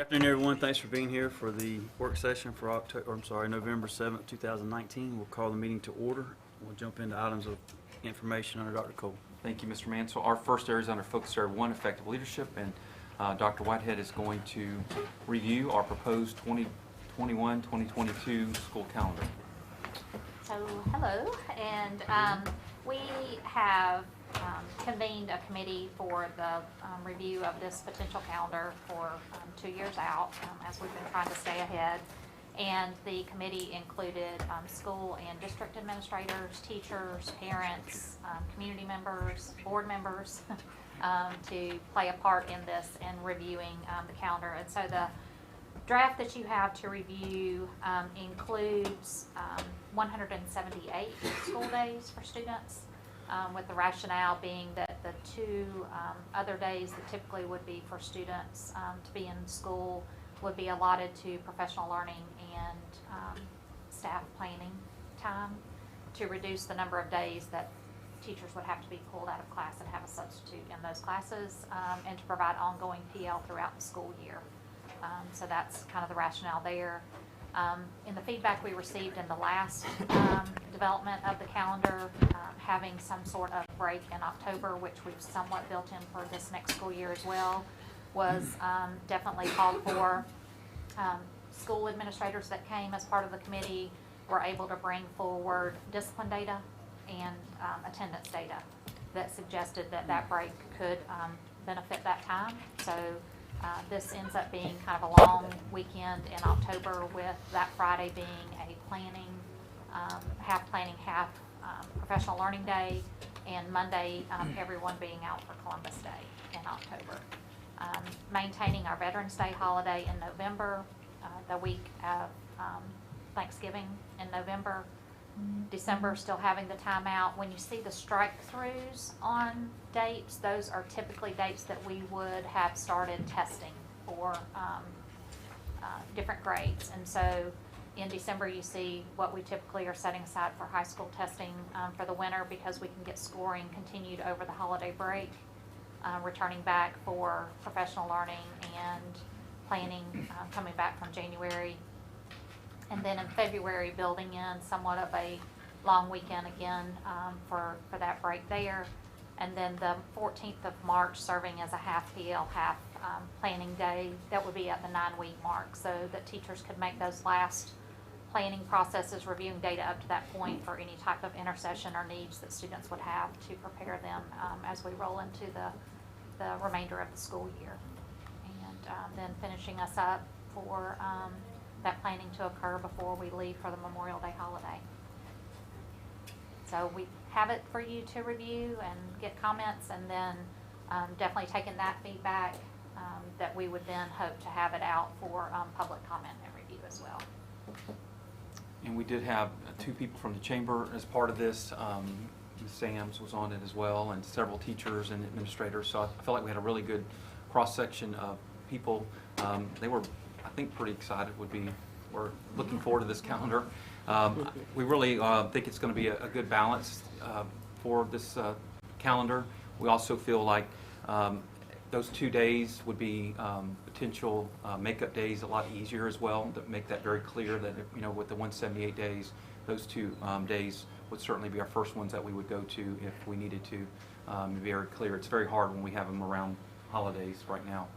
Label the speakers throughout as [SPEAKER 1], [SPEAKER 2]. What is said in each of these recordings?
[SPEAKER 1] Good afternoon, everyone. Thanks for being here for the work session for November 7th, 2019. We'll call the meeting to order. We'll jump into items of information under Dr. Cole.
[SPEAKER 2] Thank you, Mr. Mansell. Our first area is under Focus Area 1, Effective Leadership, and Dr. Whitehead is going to review our proposed 2021-2022 school calendar.
[SPEAKER 3] So, hello, and we have convened a committee for the review of this potential calendar for 2 years out, as we've been trying to stay ahead. And the committee included school and district administrators, teachers, parents, community members, board members to play a part in this and reviewing the calendar. And so the draft that you have to review includes 178 school days for students, with the rationale being that the two other days that typically would be for students to be in school would be allotted to professional learning and staff planning time to reduce the number of days that teachers would have to be pulled out of class and have a substitute in those classes, and to provide ongoing PL throughout the school year. So that's kind of the rationale there. In the feedback we received in the last development of the calendar, having some sort of break in October, which we've somewhat built in for this next school year as well, was definitely called for. School administrators that came as part of the committee were able to bring forward discipline data and attendance data that suggested that that break could benefit that time. So this ends up being kind of a long weekend in October, with that Friday being a planning, half planning, half professional learning day, and Monday everyone being out for Columbus Day in October. Maintaining our Veterans Day holiday in November, the week of Thanksgiving in November. December still having the time out. When you see the strike-throughs on dates, those are typically dates that we would have started testing for different grades. And so in December you see what we typically are setting aside for high school testing for the winter, because we can get scoring continued over the holiday break, returning back for professional learning and planning coming back from January. And then in February, building in somewhat of a long weekend again for that break there. And then the 14th of March serving as a half PL, half planning day. That would be at the 9-week mark, so that teachers could make those last planning processes, reviewing data up to that point for any type of intercession or needs that students would have to prepare them as we roll into the remainder of the school year. And then finishing us up for that planning to occur before we leave for the Memorial Day holiday. So we have it for you to review and get comments, and then definitely taking that feedback, that we would then hope to have it out for public comment and review as well.
[SPEAKER 2] And we did have 2 people from the chamber as part of this. Ms. Sams was on it as well, and several teachers and administrators. So I felt like we had a really good cross-section of people. They were, I think, pretty excited. We're looking forward to this calendar. We really think it's going to be a good balance for this calendar. We also feel like those 2 days would be potential makeup days a lot easier as well, to make that very clear that, with the 178 days, those 2 days would certainly be our first ones that we would go to if we needed to. Be very clear. It's very hard when we have them around holidays right now.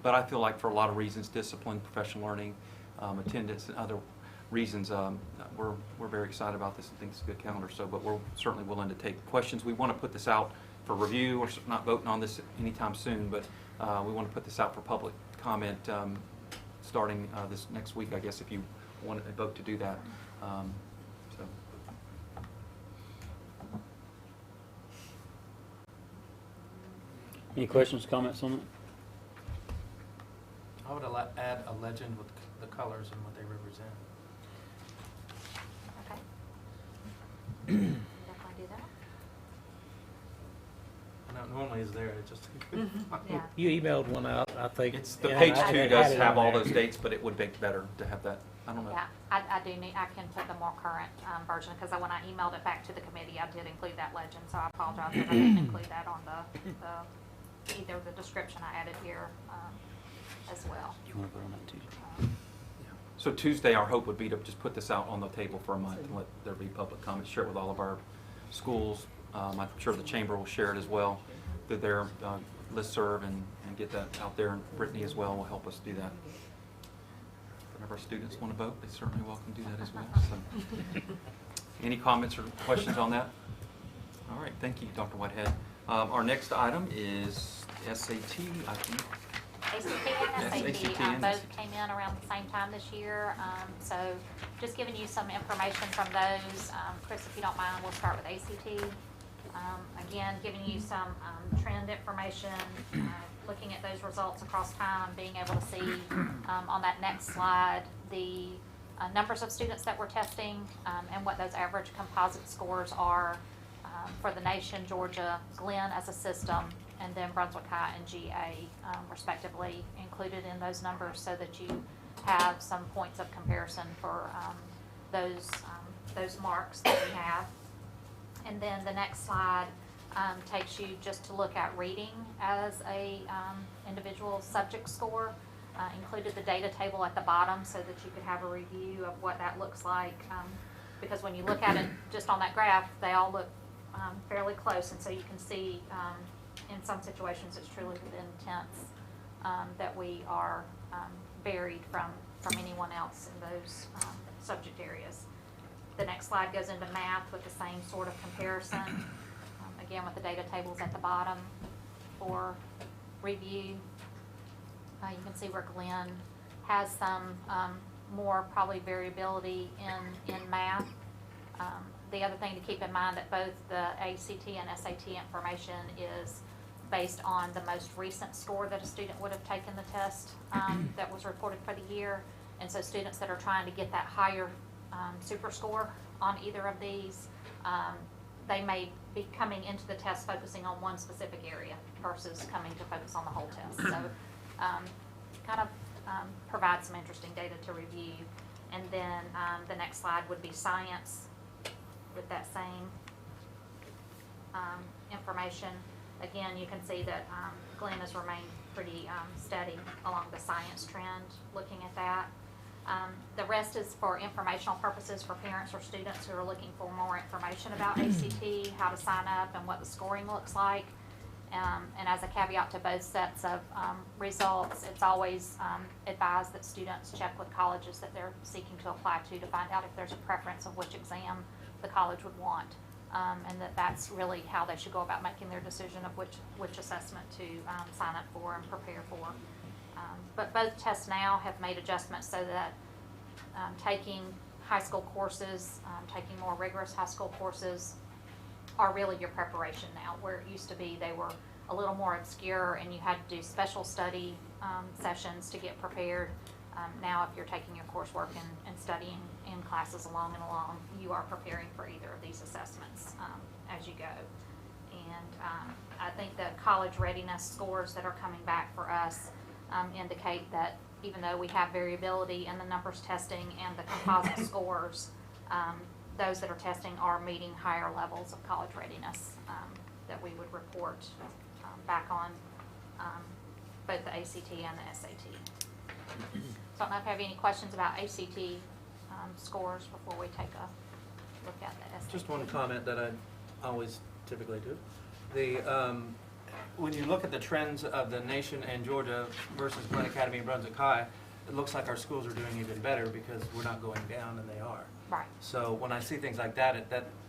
[SPEAKER 2] But I feel like for a lot of reasons, discipline, professional learning, attendance, and other reasons, we're very excited about this and think it's a good calendar. So, but we're certainly willing to take questions. We want to put this out for review. We're not voting on this anytime soon, but we want to put this out for public comment starting this next week, I guess, if you want to vote to do that. So.
[SPEAKER 1] Any questions, comments on it?
[SPEAKER 4] I would add a legend with the colors and what they represent.
[SPEAKER 3] Okay. Definitely do that.
[SPEAKER 4] I know it normally is there, it just
[SPEAKER 3] Yeah.
[SPEAKER 5] You emailed one out, I think.
[SPEAKER 2] It's the
[SPEAKER 5] Yeah,
[SPEAKER 2] page
[SPEAKER 5] I
[SPEAKER 2] 2
[SPEAKER 5] had
[SPEAKER 2] does
[SPEAKER 5] it
[SPEAKER 2] have
[SPEAKER 5] on
[SPEAKER 2] all
[SPEAKER 5] there.
[SPEAKER 2] those dates, but it would be better to have that. I don't know.
[SPEAKER 3] Yeah, I do need, I can put the more current version, because when I emailed it back to the committee, I did include that legend, so I apologize if I didn't include that on the either the description I added here as well.
[SPEAKER 1] You want to vote on that too?
[SPEAKER 2] So Tuesday, our hope would be to just put this out on the table for a month and let there be public comment, share it with all of our schools. I'm sure the chamber will share it as well through their listserv and get that out there. And Brittany as well will help us do that. Whenever our students want to vote, they certainly welcome to do that as well. So, any comments or questions on that? All right, thank you, Dr. Whitehead. Our next item is SAT, I think.
[SPEAKER 3] ACT and
[SPEAKER 2] Yes,
[SPEAKER 3] SAT,
[SPEAKER 2] ACT and
[SPEAKER 3] both
[SPEAKER 2] SAT.
[SPEAKER 3] came in around the same time this year. So just giving you some information from those. Chris, if you don't mind, we'll start with ACT. Again, giving you some trend information, looking at those results across time, being able to see on that next slide the numbers of students that we're testing and what those average composite scores are for the nation, Georgia, Glynn as a system, and then Brunswick High and GA respectively included in those numbers so that you have some points of comparison for those marks that we have. And then the next slide takes you just to look at reading as a individual subject score. Included the data table at the bottom so that you could have a review of what that looks like. Because when you look at it just on that graph, they all look fairly close, and so you can see in some situations it's truly within tenths that we are varied from anyone else in those subject areas. The next slide goes into math with the same sort of comparison, again with the data tables at the bottom for review. You can see where Glynn has some more probably variability in math. The other thing to keep in mind that both the ACT and SAT information is based on the most recent score that a student would have taken the test that was reported for the year. And so students that are trying to get that higher super score on either of these, they may be coming into the test focusing on one specific area versus coming to focus on the whole test. So kind of provide some interesting data to review. And then the next slide would be science with that same information. Again, you can see that Glynn has remained pretty steady along the science trend looking at that. The rest is for informational purposes for parents or students who are looking for more information about ACT, how to sign up, and what the scoring looks like. And as a caveat to both sets of results, it's always advised that students check with colleges that they're seeking to apply to find out if there's a preference of which exam the college would want. And that's really how they should go about making their decision of which assessment to sign up for and prepare for. But both tests now have made adjustments so that taking high school courses, taking more rigorous high school courses are really your preparation now, where it used to be they were a little more obscure and you had to do special study sessions to get prepared. Now if you're taking your coursework and studying in classes along, you are preparing for either of these assessments as you go. And I think the college readiness scores that are coming back for us indicate that even though we have variability in the numbers testing and the composite scores, those that are testing are meeting higher levels of college readiness that we would report back on both the ACT and the SAT. So I don't know if you have any questions about ACT scores before we take a look at the SAT.
[SPEAKER 4] Just one comment that I always typically do. The when you look at the trends of the nation and Georgia versus Glenn Academy and Brunswick High, it looks like our schools are doing even better because we're not going down and they are.
[SPEAKER 3] Right.
[SPEAKER 4] So when I see things like that,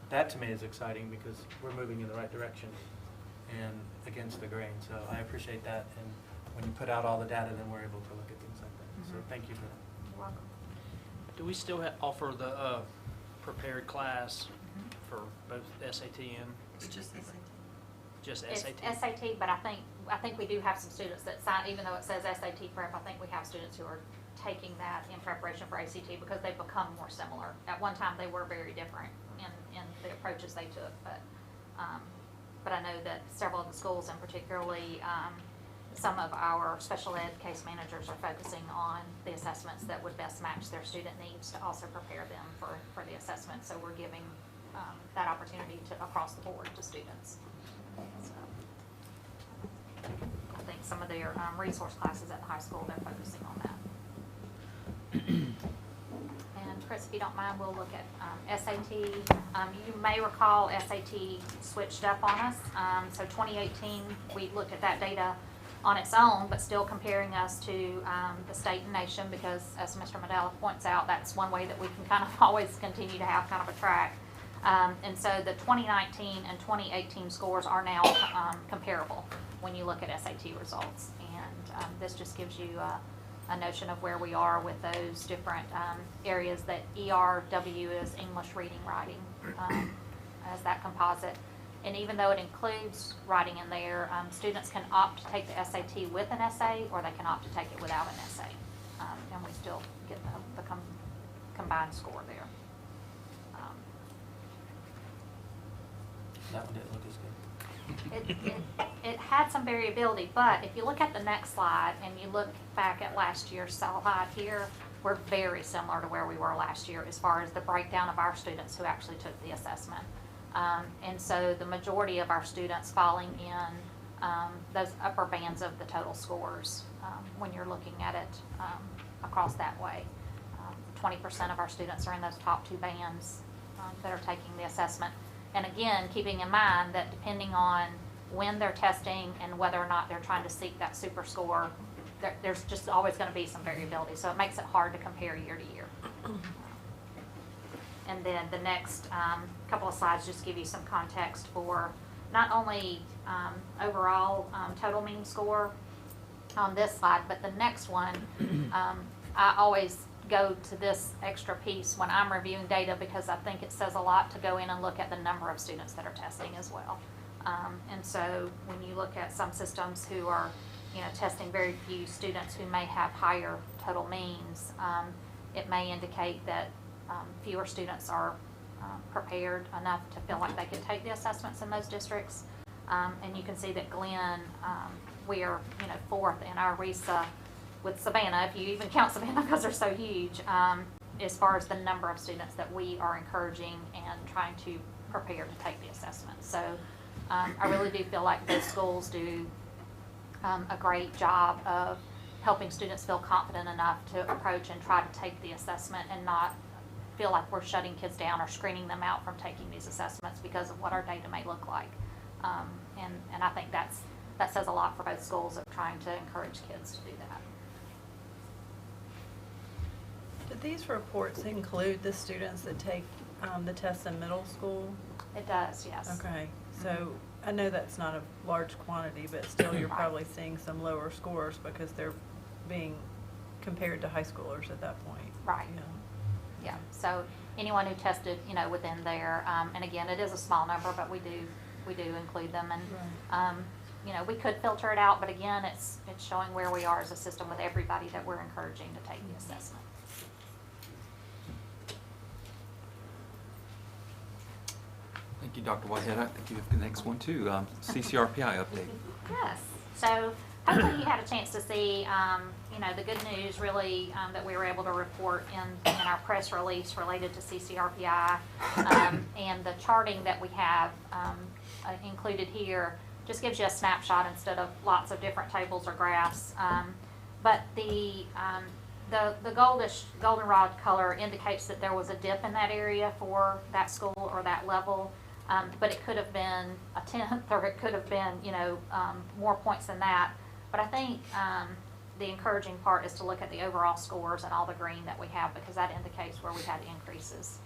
[SPEAKER 4] that to me is exciting because we're moving in the right direction and against the grain. So I appreciate that. And when you put out all the data, then we're able to look at things like that. So thank you for that.
[SPEAKER 3] You're welcome.
[SPEAKER 5] Do we still offer the prepared class for both SAT and
[SPEAKER 6] Just SAT.
[SPEAKER 5] just
[SPEAKER 3] It's
[SPEAKER 5] SAT?
[SPEAKER 3] SAT, but I think we do have some students that sign, even though it says SAT prep, I think we have students who are taking that in preparation for ACT because they've become more similar. At one time, they were very different in the approaches they took, but I know that several of the schools, and particularly some of our special ed case managers, are focusing on the assessments that would best match their student needs to also prepare them for the assessment. So we're giving that opportunity to across the board to students. So I think some of their resource classes at the high school, they're focusing on that. And Chris, if you don't mind, we'll look at SAT. You may recall SAT switched up on us. So 2018, we looked at that data on its own, but still comparing us to the state and nation, because as Mr. Medella points out, that's one way that we can kind of always continue to have kind of a track. And so the 2019 and 2018 scores are now comparable when you look at SAT results. And this just gives you a notion of where we are with those different areas that ERW is English reading, writing, as that composite. And even though it includes writing in there, students can opt to take the SAT with an essay, or they can opt to take it without an essay. And we still get the combined score there.
[SPEAKER 4] That one didn't look as good.
[SPEAKER 3] It had some variability, but if you look at the next slide and you look back at last year's slide here, we're very similar to where we were last year as far as the breakdown of our students who actually took the assessment. And so the majority of our students falling in those upper bands of the total scores when you're looking at it across that way. 20% of our students are in those top two bands that are taking the assessment. And again, keeping in mind that depending on when they're testing and whether or not they're trying to seek that super score, there's just always going to be some variability. So it makes it hard to compare year to year. And then the next couple of slides just give you some context for not only overall total mean score on this slide, but the next one, I always go to this extra piece when I'm reviewing data, because I think it says a lot to go in and look at the number of students that are testing as well. And so when you look at some systems who are, testing very few students who may have higher total means, it may indicate that fewer students are prepared enough to feel like they could take the assessments in those districts. And you can see that Glynn, we are, fourth in our RESA with Savannah, if you even count Savannah because they're so huge, as far as the number of students that we are encouraging and trying to prepare to take the assessment. So I really do feel like those schools do a great job of helping students feel confident enough to approach and try to take the assessment and not feel like we're shutting kids down or screening them out from taking these assessments because of what our data may look like. And I think that says a lot for both schools of trying to encourage kids to do that.
[SPEAKER 6] Did these reports include the students that take the tests in middle school?
[SPEAKER 3] It does, yes.
[SPEAKER 6] Okay, so I know that's not a large quantity, but still you're probably seeing some lower scores because they're being compared to high schoolers at that point.
[SPEAKER 3] Right. Yeah, so anyone who tested, within there, and again, it is a small number, but we do include them, and
[SPEAKER 6] Right.
[SPEAKER 3] we could filter it out, but again, it's showing where we are as a system with everybody that we're encouraging to take the assessment.
[SPEAKER 2] Thank you, Dr. Whitehead. I think you have the next one too. Ccr Fbi update.
[SPEAKER 3] Yes, so hopefully you had a chance to see, the good news really that we were able to report in our press release related to Ccr Fbi, and the charting that we have included here just gives you a snapshot instead of lots of different tables or graphs. But the goldenrod color indicates that there was a dip in that area for that school or that level. But it could have been a 10th, or it could have been, more points than that. But I think the encouraging part is to look at the overall scores and all the green that we have, because that indicates where we had increases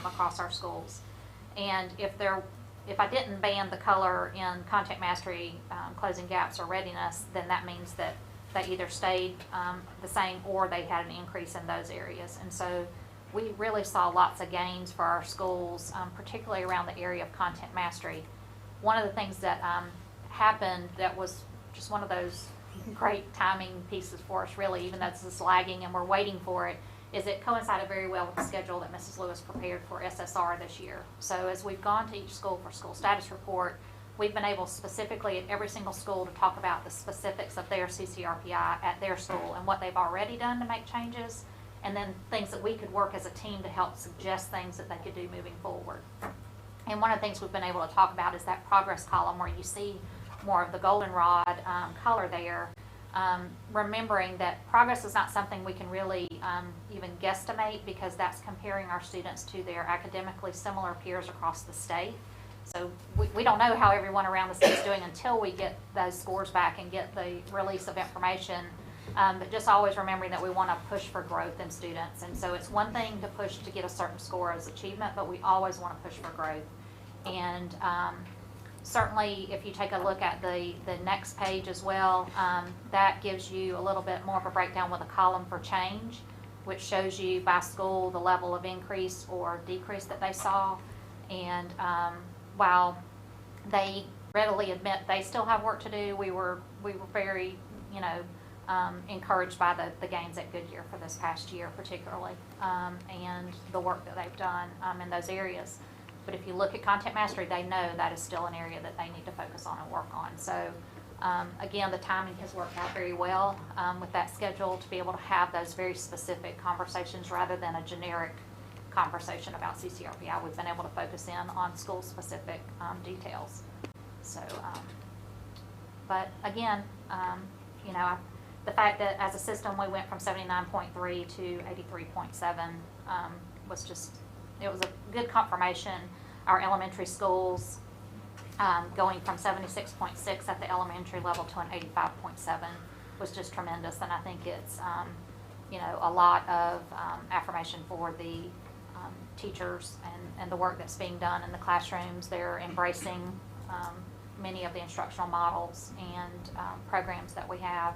[SPEAKER 3] across our schools. And if I didn't band the color in content mastery, closing gaps, or readiness, then that means that they either stayed the same or they had an increase in those areas. And so we really saw lots of gains for our schools, particularly around the area of content mastery. One of the things that happened that was just one of those great timing pieces for us, really, even though this is lagging and we're waiting for it, is it coincided very well with the schedule that Mrs. Lewis prepared for SSR this year. So as we've gone to each school for school status report, we've been able specifically at every single school to talk about the specifics of their Ccr Fbi at their school and what they've already done to make changes, and then things that we could work as a team to help suggest things that they could do moving forward. And one of the things we've been able to talk about is that progress column where you see more of the goldenrod color there, remembering that progress is not something we can really even guesstimate, because that's comparing our students to their academically similar peers across the state. So we don't know how everyone around the state is doing until we get those scores back and get the release of information. But just always remembering that we want to push for growth in students. And so it's one thing to push to get a certain score as achievement, but we always want to push for growth. And certainly, if you take a look at the next page as well, that gives you a little bit more of a breakdown with a column for change, which shows you by school the level of increase or decrease that they saw. And while they readily admit they still have work to do, we were very, encouraged by the gains at Goodyear for this past year particularly, and the work that they've done in those areas. But if you look at content mastery, they know that is still an area that they need to focus on and work on. So again, the timing has worked out very well with that schedule to be able to have those very specific conversations rather than a generic conversation about Ccr Fbi. We've been able to focus in on school-specific details. So, but again, the fact that as a system we went from 79.3 to 83.7 was just, it was a good confirmation. Our elementary schools going from 76.6 at the elementary level to an 85.7 was just tremendous, and I think it's a lot of affirmation for the teachers and the work that's being done in the classrooms. They're embracing many of the instructional models and programs that we have,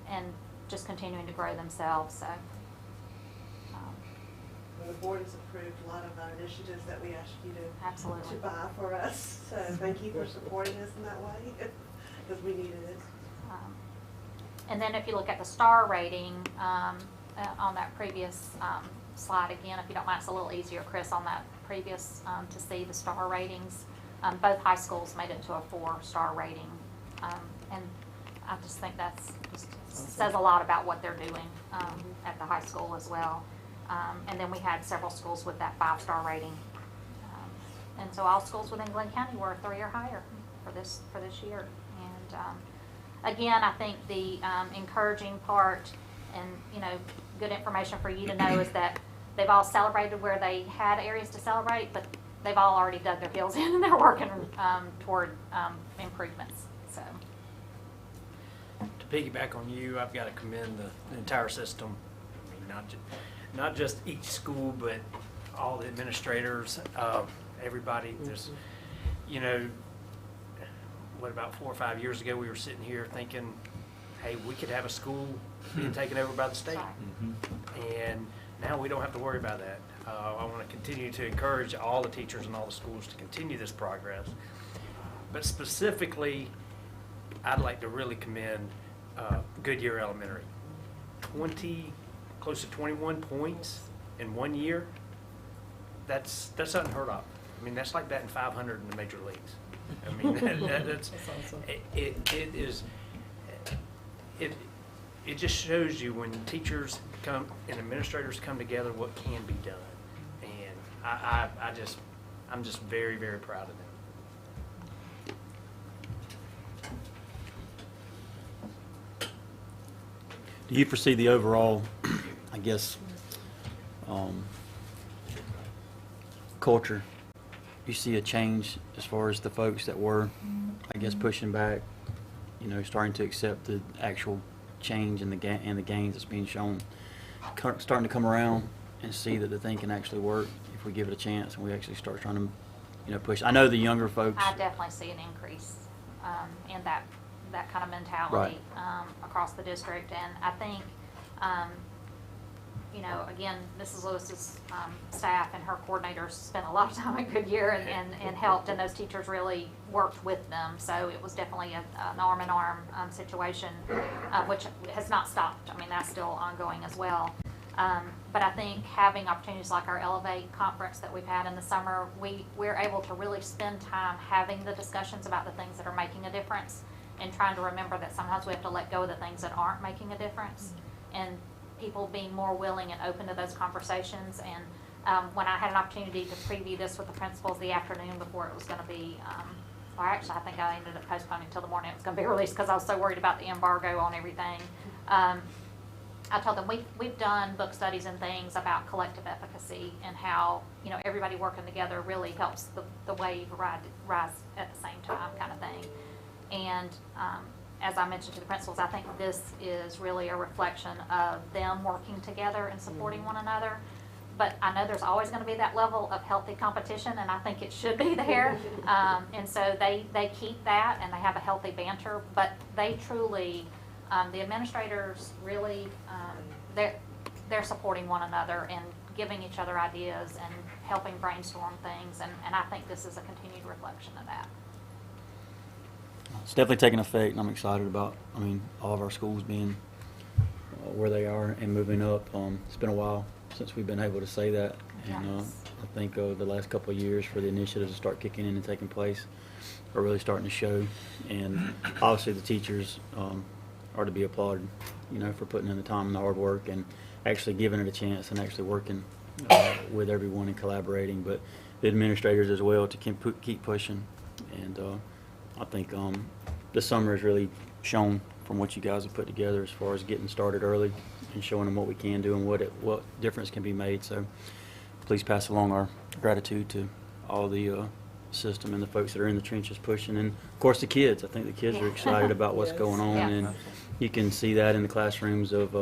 [SPEAKER 3] and just continuing to grow themselves. So.
[SPEAKER 7] The board has approved a lot of our initiatives that we asked you to
[SPEAKER 3] Absolutely.
[SPEAKER 7] buy for us. So thank you for supporting us in that way, because we needed it.
[SPEAKER 3] And then if you look at the star rating on that previous slide again, if you don't mind, it's a little easier, Chris, on that previous to see the star ratings. Both high schools made it to a 4-star rating, and I just think that's just says a lot about what they're doing at the high school as well. And then we had several schools with that 5-star rating. And so all schools within Glynn County were 3 or higher for this year. And again, I think the encouraging part and, good information for you to know is that they've all celebrated where they had areas to celebrate, but they've all already dug their heels in and they're working toward improvements. So.
[SPEAKER 5] To piggyback on you, I've got to commend the entire system. I mean, not just each school, but all the administrators, everybody. There's, what, about 4 or 5 years ago, we were sitting here thinking, hey, we could have a school being taken over by the state. And now we don't have to worry about that. I want to continue to encourage all the teachers and all the schools to continue this progress. But specifically, I'd like to really commend Goodyear Elementary. Close to 21 points in 1 year. That's unheard of. I mean, that's like that in 500 in the major leagues. I mean, that's
[SPEAKER 6] awesome.
[SPEAKER 5] It just shows you when teachers come and administrators come together what can be done, and I'm just very, very proud of them.
[SPEAKER 1] Do you foresee the overall, I guess, culture? You see a change as far as the folks that were, I guess, pushing back, starting to accept the actual change in the gains that's being shown, starting to come around and see that the thing can actually work if we give it a chance and we actually start trying to, push. I know the younger folks.
[SPEAKER 3] I definitely see an increase in that kind of mentality across the district, and I think, again, Mrs. Lewis's staff and her coordinators spent a lot of time at Goodyear and helped, and those teachers really worked with them. So it was definitely an arm-in-arm situation, which has not stopped. I mean, that's still ongoing as well. But I think having opportunities like our Elevate conference that we've had in the summer, we're able to really spend time having the discussions about the things that are making a difference, and trying to remember that sometimes we have to let go of the things that aren't making a difference, and people being more willing and open to those conversations. And when I had an opportunity to preview this with the principals the afternoon before it was going to be well, actually, I think I ended up postponing until the morning it was gonna be released because I was so worried about the embargo on everything. I told them we've done book studies and things about collective efficacy and how, you know, everybody working together really helps the wave rise at the same time, kind of thing. And as I mentioned to the principals, I think this is really a reflection of them working together and supporting one another. But I know there's always going to be that level of healthy competition, and I think it should be there. And so they keep that, and they have a healthy banter. But they truly, the administrators really, they're supporting one another and giving each other ideas and helping brainstorm things. And I think this is a continued reflection of that.
[SPEAKER 1] It's definitely taking effect, and I'm excited about, I mean, all of our schools being where they are and moving up. It's been a while since we've been able to say that, and
[SPEAKER 3] Yes.
[SPEAKER 1] I think the last couple of years for the initiatives to start kicking in and taking place are really starting to show. And obviously the teachers are to be applauded, you know, for putting in the time and the hard work and actually giving it a chance and actually working with everyone and collaborating. But the administrators as well to keep pushing. And I think the summer has really shown from what you guys have put together as far as getting started early and showing them what we can do and what difference can be made. So please pass along our gratitude to all the system and the folks that are in the trenches pushing, and of course the kids. I think the kids are excited about what's going on,
[SPEAKER 3] Yes.
[SPEAKER 1] and you can see that in the classrooms of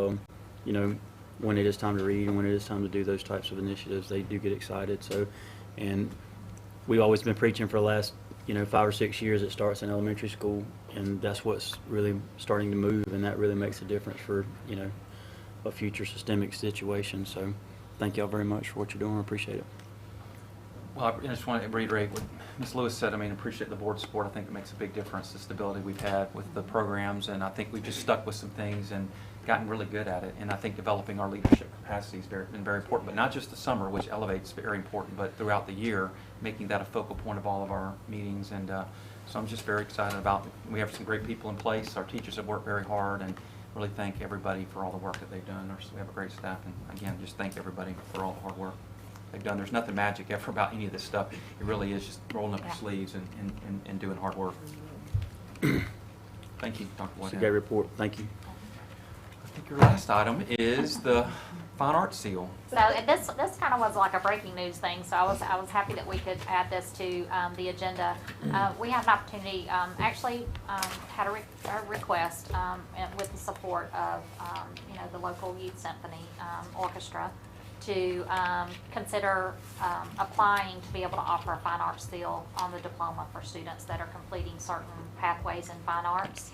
[SPEAKER 1] you know, when it is time to read and when it is time to do those types of initiatives, they do get excited. So, and we've always been preaching for the last, you know, 5 or 6 years. It starts in elementary school, and that's what's really starting to move, and that really makes a difference for, you know, a future systemic situation. So thank y'all very much for what you're doing. I appreciate it.
[SPEAKER 2] Well, I just want to reiterate what Ms. Lewis said. I mean, appreciate the board's support. I think it makes a big difference, the stability we've had with the programs, and I think we've just stuck with some things and gotten really good at it. And I think developing our leadership capacity has been very important, but not just the summer, which elevates very important, but throughout the year, making that a focal point of all of our meetings. And so I'm just very excited about it. We have some great people in place. Our teachers have worked very hard, and really thank everybody for all the work that they've done. We have a great staff, and again, just thank everybody for all the hard work they've done. There's nothing magic ever about any of this stuff. It really is just rolling up your sleeves and doing hard work. Thank you, Dr.
[SPEAKER 1] It's a
[SPEAKER 2] Whitehead.
[SPEAKER 1] great report. Thank you.
[SPEAKER 2] I think your last item is the Fine Arts Seal.
[SPEAKER 3] So and this kind of was like a breaking news thing, so I was happy that we could add this to the agenda. We have an opportunity, had a request and with the support of you know, the local youth symphony orchestra to consider applying to be able to offer a fine arts seal on the diploma for students that are completing certain pathways in fine arts.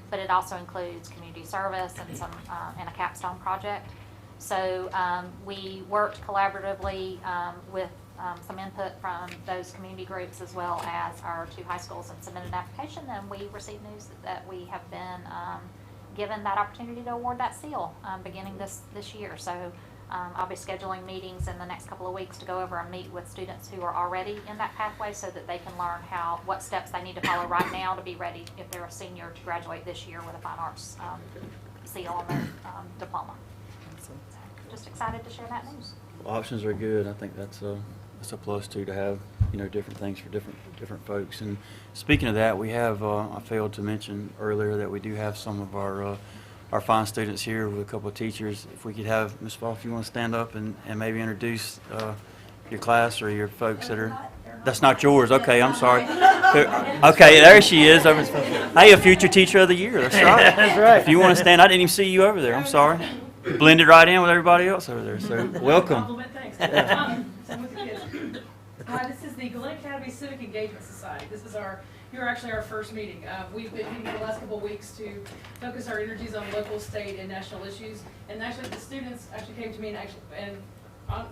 [SPEAKER 3] But it also includes community service and some and a capstone project. So we worked collaboratively with some input from those community groups as well as our 2 high schools and submitted an application, and we received news that we have been given that opportunity to award that seal beginning this year. So I'll be scheduling meetings in the next couple of weeks to go over and meet with students who are already in that pathway so that they can learn what steps they need to follow right now to be ready if they're a senior to graduate this year with a fine arts seal on their diploma. So just excited to share that news.
[SPEAKER 1] Well, options are good. I think that's a plus too, to have, you know, different things for different folks. And speaking of that, we have I failed to mention earlier that we do have some of our fine students here with a couple of teachers. If we could have Ms. Fall, if you want to stand up and maybe introduce your class or your folks that are. That's not yours. Okay, I'm sorry. Okay, there she is. Hey, a future teacher of the year. That's right.
[SPEAKER 5] That's right.
[SPEAKER 1] If you want to stand, I didn't even see you over there. I'm sorry. Blended right in with everybody else over there. So welcome.
[SPEAKER 8] Compliment, thanks. Same with the kids. This is the Glynn Academy Civic Engagement Society. You're actually our first meeting. We've been meeting for the last couple of weeks to focus our energies on local, state, and national issues. And actually, the students actually came to me and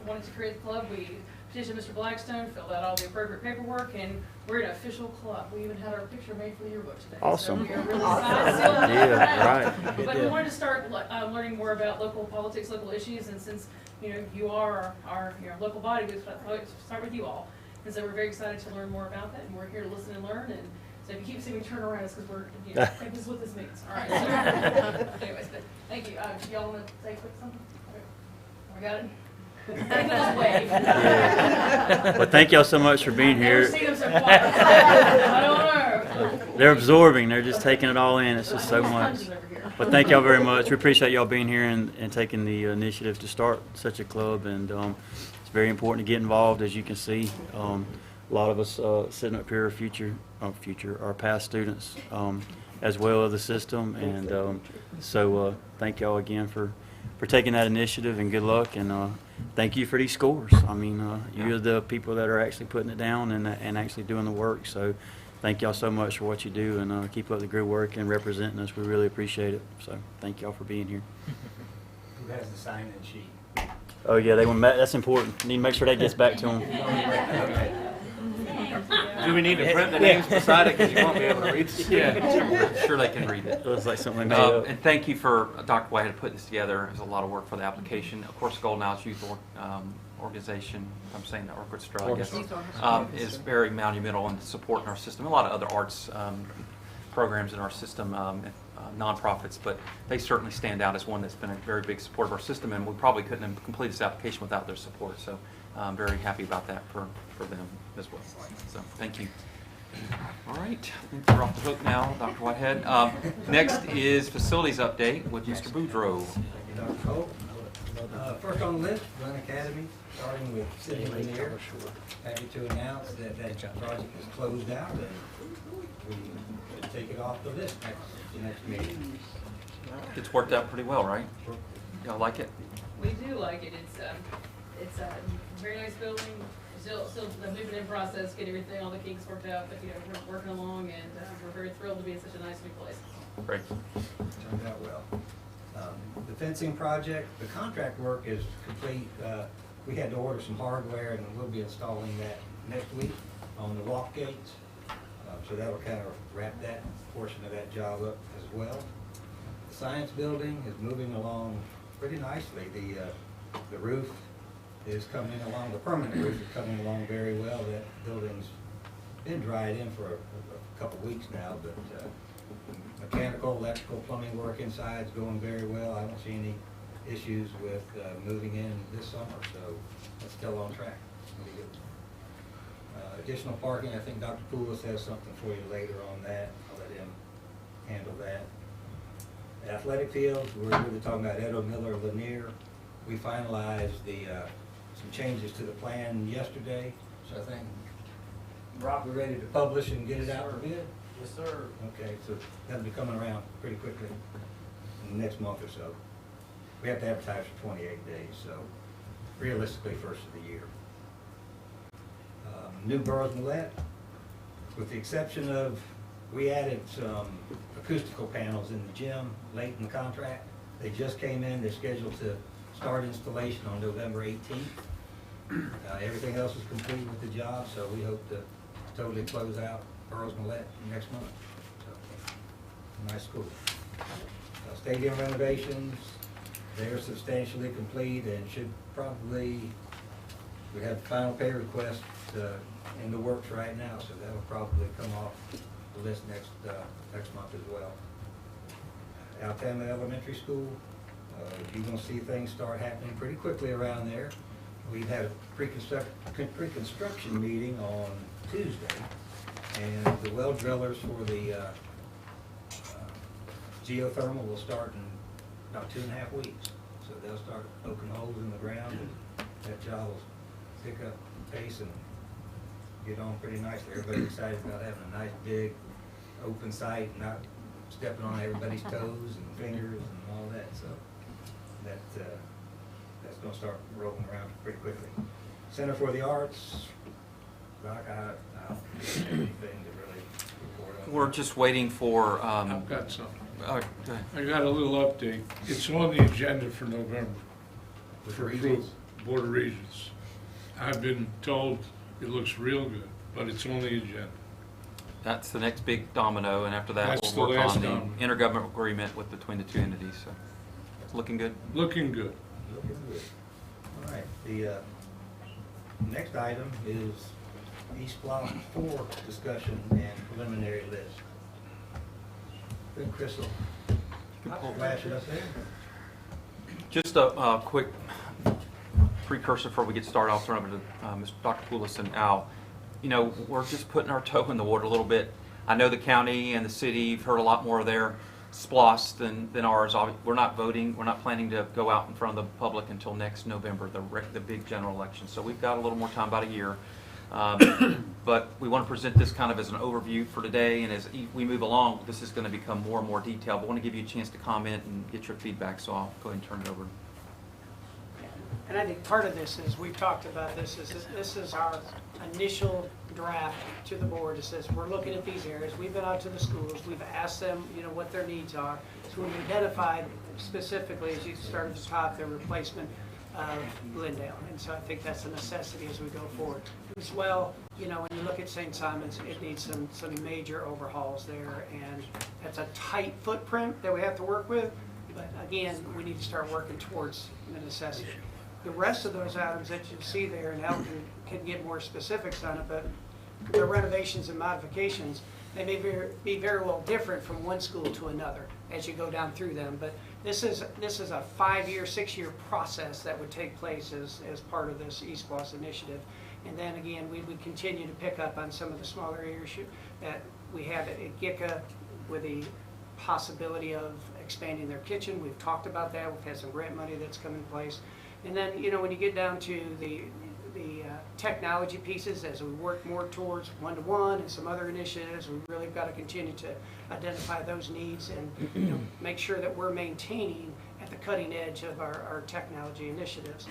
[SPEAKER 8] wanted to create the club. We petitioned Mr. Blackstone, filled out all the appropriate paperwork, and we're an official club. We even had our picture made for the yearbook today.
[SPEAKER 1] Awesome.
[SPEAKER 8] So we are really excited.
[SPEAKER 1] Yeah, right.
[SPEAKER 8] But we wanted to start learning more about local politics, local issues, and since you are our local body, we thought we'd start with you all. And so we're very excited to learn more about that, and we're here to listen and learn. And so if you keep seeing me turn around, it's because we're, this is what this means. All right. So, anyways, but thank you. Y'all want to say quick something? Okay. We got it? Signals wave.
[SPEAKER 1] Yeah. Well, thank y'all so much for being
[SPEAKER 8] Never
[SPEAKER 1] here.
[SPEAKER 8] seen them so quiet. I don't know.
[SPEAKER 1] They're absorbing. They're just taking it all in. It's just so much.
[SPEAKER 8] Sponges over here.
[SPEAKER 1] But thank y'all very much. We appreciate y'all being here and taking the initiative to start such a club. And it's very important to get involved, as you can see. A lot of us sitting up here are past students as well of the system. And so thank y'all again for taking that initiative, and good luck. And thank you for these scores. I mean, you're the people that are actually putting it down and actually doing the work. So thank y'all so much for what you do, and keep up the good work and representing us. We really appreciate it. So thank y'all for being here.
[SPEAKER 9] Who has the sign-in sheet?
[SPEAKER 1] Oh yeah, that's important. Need to make sure that gets back to them.
[SPEAKER 4] Do we need to print the names beside it, because you won't be able to read it?
[SPEAKER 2] I'm sure they can read it.
[SPEAKER 1] It looks like something they made up.
[SPEAKER 2] And thank you for Dr. Whitehead putting this together. It was a lot of work for the application. Of course, Golden Hours Youth Organization, I'm saying the orchestra, I guess, is very monumental in supporting our system. A lot of other arts programs in our system, nonprofits, but they certainly stand out as one that's been a very big support of our system, and we probably couldn't have completed this application without their support. So I'm very happy about that for them as well. So thank you. All right, I think we're off the hook now, Dr. Whitehead. Next is facilities update with Mr. Boudreau.
[SPEAKER 9] Dr. Cole. First on the list, Glynn Academy, starting with city engineer. Happy to announce that project is closed out, and we should take it off the list next meeting.
[SPEAKER 2] It's worked out pretty well, right? Y'all like it?
[SPEAKER 8] We do like it. It's a very nice building. Still the moving in process, get everything, all the kinks worked out, but we're working along, and we're very thrilled to be in such a nice new place.
[SPEAKER 2] Great.
[SPEAKER 9] Turned out well. The fencing project, the contract work is complete. We had to order some hardware, and we'll be installing that next week on the walk gates. So that will kind of wrap that portion of that job up as well. The science building is moving along pretty nicely. The roof is coming along, the permanent roof is coming along very well. That building's been dried in for a couple weeks now, but mechanical, electrical, plumbing work inside is going very well. I don't see any issues with moving in this summer, so that's still on track. Really good. Additional parking, I think Dr. Poulos has something for you later on that. I'll let him handle that. Athletic fields, we're really talking about Edo Miller Lanier. We finalized some changes to the plan yesterday, so I think, Rob, we're ready to publish and get it out for bid?
[SPEAKER 4] Yes, sir.
[SPEAKER 9] Okay, so that'll be coming around pretty quickly in the next month or so. We have to advertise for 28 days, so realistically, first of the year. New Burroughs Millette, with the exception of, we added some acoustical panels in the gym late in the contract. They just came in, they're scheduled to start installation on November 18th. Everything else is complete with the job, so we hope to totally close out Burroughs Millette next month. So, nice school. Stadium renovations, they're substantially complete and should probably, we have final pay request in the works right now, so that'll probably come off the list next month as well. Alabama Elementary School, you're going to see things start happening pretty quickly around there. We've had a pre-construction meeting on Tuesday, and the well drillers for the geothermal will start in about 2.5 weeks. So they'll start poking holes in the ground, and that job will pick up pace and get on pretty nicely. Everybody's excited about having a nice big open site, not stepping on everybody's toes and fingers and all that. So that's going to start rolling around pretty quickly. Center for the Arts, Rock, I don't have anything to really report on.
[SPEAKER 2] We're just waiting for.
[SPEAKER 10] I've got something.
[SPEAKER 2] Go ahead.
[SPEAKER 10] I got a little update. It's on the agenda for November.
[SPEAKER 9] With
[SPEAKER 10] For
[SPEAKER 9] the regions?
[SPEAKER 10] Board of Regents. I've been told it looks real good, but it's on the agenda.
[SPEAKER 2] That's the next big domino, and after that,
[SPEAKER 10] That's
[SPEAKER 2] we'll
[SPEAKER 10] the
[SPEAKER 2] work
[SPEAKER 10] last
[SPEAKER 2] on the
[SPEAKER 10] domino.
[SPEAKER 2] intergovernmental agreement between the two entities. So, it's looking good.
[SPEAKER 10] Looking good.
[SPEAKER 9] Looking good. All right, the next item is East Block 4 discussion and preliminary list. I think Chris will flash it up there.
[SPEAKER 2] Just a quick precursor before we get started, I'll turn over to Mr. Dr. Poulos and Al. You know, we're just putting our toe in the water a little bit. I know the county and the city have heard a lot more of their SPLOST than ours. We're not voting, we're not planning to go out in front of the public until next November, the big general election. So we've got a little more time, about a year. But we want to present this kind of as an overview for today, and as we move along, this is going to become more and more detailed. But I want to give you a chance to comment and get your feedback, so I'll go ahead and turn it over.
[SPEAKER 11] And I think part of this is, we've talked about this, is that this is our initial draft to the board. It says, we're looking at these areas. We've been out to the schools. We've asked them, you know, what their needs are. So we've identified specifically, as you start at the top, the replacement of Glendale. And so I think that's a necessity as we go forward. As well, you know, when you look at St. Simon's, it needs some major overhauls there. And that's a tight footprint that we have to work with. But again, we need to start working towards the necessity. The rest of those items that you see there, and Al can get more specifics on it, but the renovations and modifications, they may be very well different from one school to another as you go down through them. But this is a 5-year, 6-year process that would take place as part of this eSPLOST initiative. And then again, we would continue to pick up on some of the smaller areas that we have at GICA with the possibility of expanding their kitchen. We've talked about that. We've had some grant money that's come in place. And then, you know, when you get down to the technology pieces, as we work more towards one-to-one and some other initiatives, we've really got to continue to identify those needs and, you know, make sure that we're maintaining at the cutting edge of our technology initiatives.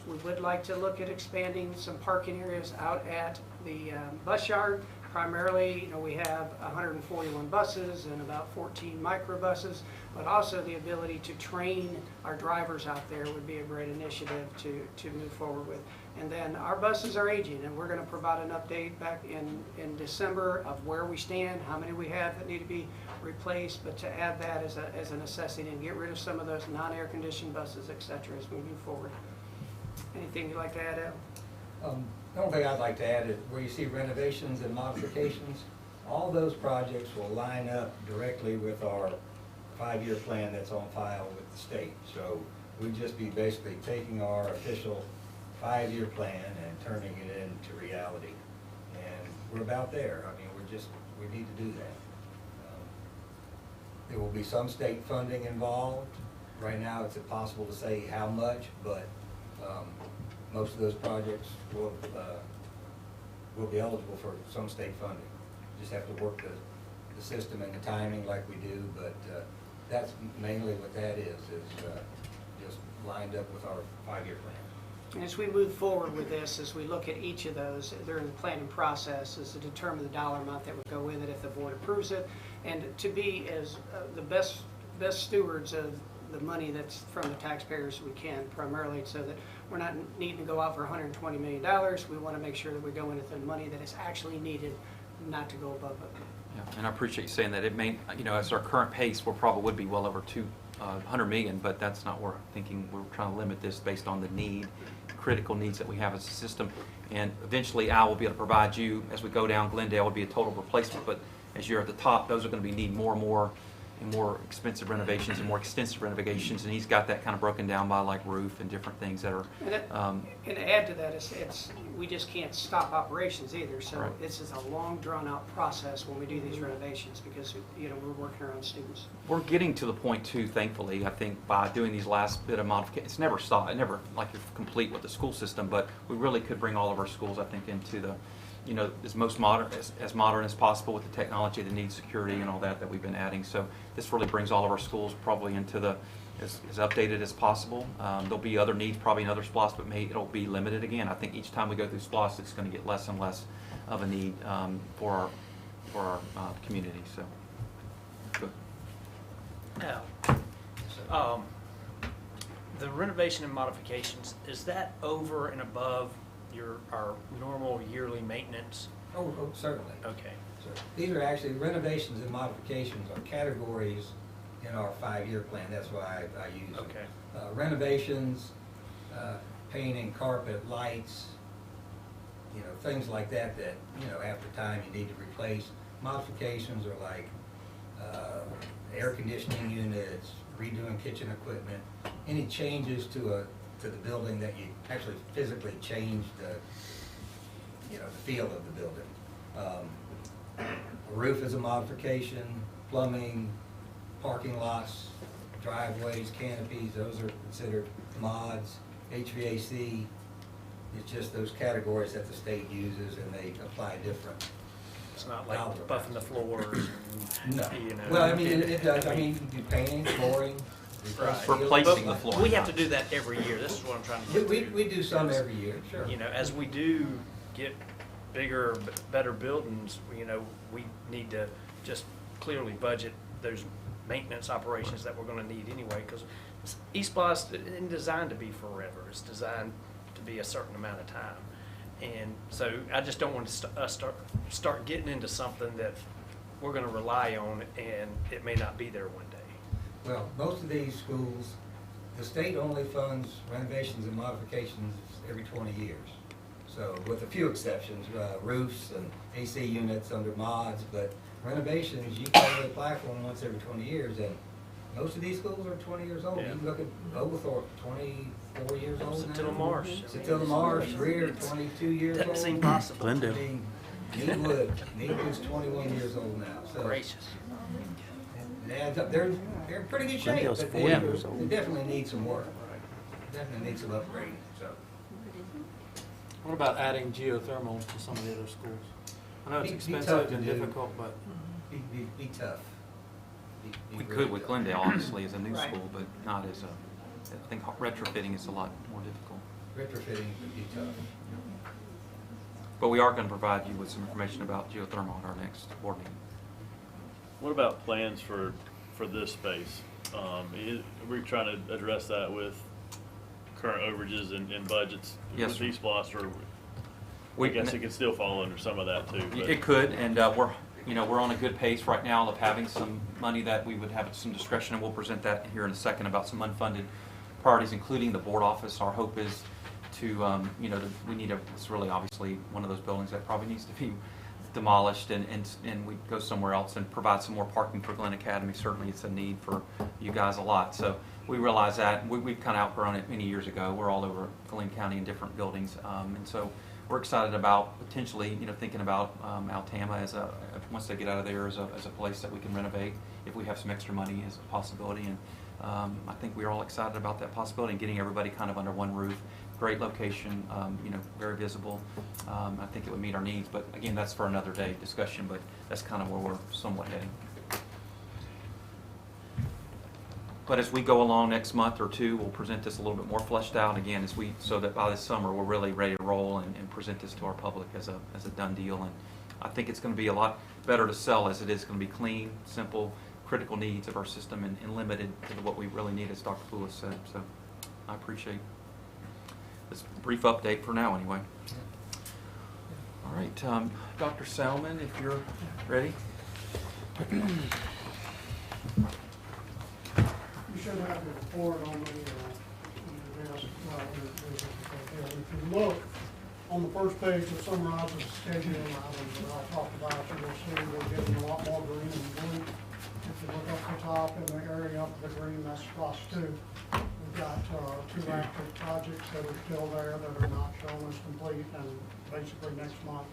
[SPEAKER 11] We would like to look at expanding some parking areas out at the bus yard. Primarily, you know, we have 141 buses and about 14 microbuses, but also the ability to train our drivers out there would be a great initiative to move forward with. And then our buses are aging, and we're going to provide an update back in December of where we stand, how many we have that need to be replaced, but to add that as a necessity and get rid of some of those non-air conditioned buses, et cetera, as we move forward. Anything you'd like to add, Al?
[SPEAKER 9] The only thing I'd like to add is where you see renovations and modifications, all those projects will line up directly with our 5-year plan that's on file with the state. So we'd just be basically taking our official 5-year plan and turning it into reality. And we're about there. I mean, we need to do that. There will be some state funding involved. Right now, it's impossible to say how much, but most of those projects will be eligible for some state funding. Just have to work the system and the timing like we do, but that's mainly what that is just lined up with our 5-year plan.
[SPEAKER 11] And as we move forward with this, as we look at each of those during the planning process, is to determine the dollar amount that would go with it if the board approves it, and to be as the best stewards of the money that's from the taxpayers we can, primarily so that we're not needing to go out for $120 million. We want to make sure that we go in with the money that is actually needed, not to go above it.
[SPEAKER 2] Yeah, and I appreciate you saying that. It may, you know, as our current pace, we probably would be well over $200 million, but that's not where I'm thinking. We're trying to limit this based on the need, critical needs that we have as a system. And eventually Al will be able to provide you, as we go down, Glendale will be a total replacement, but as you're at the top, those are going to be need more and more expensive renovations and more extensive renovations, and he's got that kind of broken down by like roof and different things that are.
[SPEAKER 11] And to add to that, it's we just can't stop operations either. So
[SPEAKER 2] right.
[SPEAKER 11] This is a long, drawn-out process when we do these renovations because, you know, we're working around students.
[SPEAKER 2] We're getting to the point too, thankfully, I think, by doing these last bit of modifications. It's never stopped. It never like you're complete with the school system, but we really could bring all of our schools, I think, into the, you know, as modern as possible with the technology that needs security and all that we've been adding. So this really brings all of our schools probably into the as updated as possible. There'll be other needs probably in other SPLOST, but it'll be limited again. I think each time we go through SPLOST, it's going to get less and less of a need for our community. So good.
[SPEAKER 5] Now, the renovation and modifications, is that over and above our normal yearly maintenance?
[SPEAKER 9] Oh, certainly.
[SPEAKER 5] Okay.
[SPEAKER 9] So these are actually renovations and modifications are categories in our 5-year plan. That's why I use them.
[SPEAKER 5] Okay.
[SPEAKER 9] Renovations, painting, carpet, lights, you know, things like that, you know, after time you need to replace. Modifications are like air conditioning units, redoing kitchen equipment, any changes to to the building that you actually physically change the, you know, the feel of the building. A roof is a modification, plumbing, parking lots, driveways, canopies, those are considered mods. HVAC, it's just those categories that the state uses and they apply different.
[SPEAKER 5] It's not like
[SPEAKER 9] dollar
[SPEAKER 5] buffing the
[SPEAKER 9] amounts.
[SPEAKER 5] floors and,
[SPEAKER 9] No.
[SPEAKER 5] you know.
[SPEAKER 9] Well, I mean, it does, I mean, you do painting, flooring.
[SPEAKER 5] Right.
[SPEAKER 2] Replacing the
[SPEAKER 5] But
[SPEAKER 2] floor.
[SPEAKER 5] we have to do that every year. This is what I'm trying to get
[SPEAKER 9] We
[SPEAKER 5] to.
[SPEAKER 9] do some every year, sure.
[SPEAKER 5] You know, as we do get bigger, better buildings, you know, we need to just clearly budget those maintenance operations that we're gonna need anyway, because East Bluff's isn't designed to be forever. It's designed to be a certain amount of time. And so I just don't want to start getting into something that we're gonna rely on and it may not be there one day.
[SPEAKER 9] Well, most of these schools, the state only funds renovations and modifications every 20 years. So with a few exceptions, roofs and AC units under mods, but renovations, you can only apply for them once every 20 years. And most of these schools are 20 years old.
[SPEAKER 5] Yeah.
[SPEAKER 9] You can look at Oglethorpe, 24 years old now.
[SPEAKER 5] Centilla Marsh.
[SPEAKER 9] Centilla Marsh, Greer, 22 years old.
[SPEAKER 5] Doesn't seem possible.
[SPEAKER 9] I
[SPEAKER 1] Glendale.
[SPEAKER 9] mean, Needwood's 21 years old now. So
[SPEAKER 5] Gracious.
[SPEAKER 9] it adds up. They're in pretty good shape,
[SPEAKER 1] Glendale's
[SPEAKER 9] but
[SPEAKER 1] 40 years old.
[SPEAKER 9] they definitely need some work. Definitely need some upgrading, so.
[SPEAKER 4] What about adding geothermal to some of the other schools? I know it's
[SPEAKER 9] Be
[SPEAKER 4] expensive
[SPEAKER 9] tough to
[SPEAKER 4] and
[SPEAKER 9] do.
[SPEAKER 4] difficult, but
[SPEAKER 9] Be tough. Be
[SPEAKER 2] We
[SPEAKER 9] really
[SPEAKER 2] could with
[SPEAKER 9] tough.
[SPEAKER 2] Glendale, obviously, as a new
[SPEAKER 11] Right.
[SPEAKER 2] school, but not as a, I think retrofitting is a lot more difficult.
[SPEAKER 9] Retrofitting would be tough.
[SPEAKER 2] But we are going to provide you with some information about geothermal at our next board meeting.
[SPEAKER 12] What about plans for this space? We're trying to address that with current overages and budgets
[SPEAKER 2] Yes,
[SPEAKER 12] with
[SPEAKER 2] sir.
[SPEAKER 12] East Bluff, or I
[SPEAKER 2] We-
[SPEAKER 12] guess it could still fall under some of that too. but-
[SPEAKER 2] It could, and we're on a good pace right now of having some money that we would have some discretion, and we'll present that here in a second about some unfunded priorities, including the board office. Our hope is to, it's really obviously one of those buildings that probably needs to be demolished, and we go somewhere else and provide some more parking for Glynn Academy. Certainly it's a need for you guys a lot. So we realize that, and we've kind of outgrown it many years ago. We're all over Glynn County in different buildings, and so we're excited about potentially, thinking about Altama as once they get out of there as a place that we can renovate if we have some extra money as a possibility. And I think we're all excited about that possibility and getting everybody kind of under one roof. Great location, very visible. I think it would meet our needs, but again, that's for another day discussion, but that's kind of where we're somewhat heading. But as we go along next month or two, we'll present this a little bit more fleshed out again so that by this summer, we're really ready to roll and present this to our public as a done deal. And I think it's going to be a lot better to sell as it is going to be clean, simple, critical needs of our system and limited to what we really need, as Dr. Lewis said. So I appreciate this brief update for now anyway. All right, Dr. Salmon, if you're ready.
[SPEAKER 13] You should have the report on the desk. If you look on the first page, it summarizes the scheduling items that I talked about. You'll see we're getting a lot more green and blue. If you look up the top in the area up the green, that's plus 2. We've got 2 active projects that are still there that are not shown as complete, and basically next month,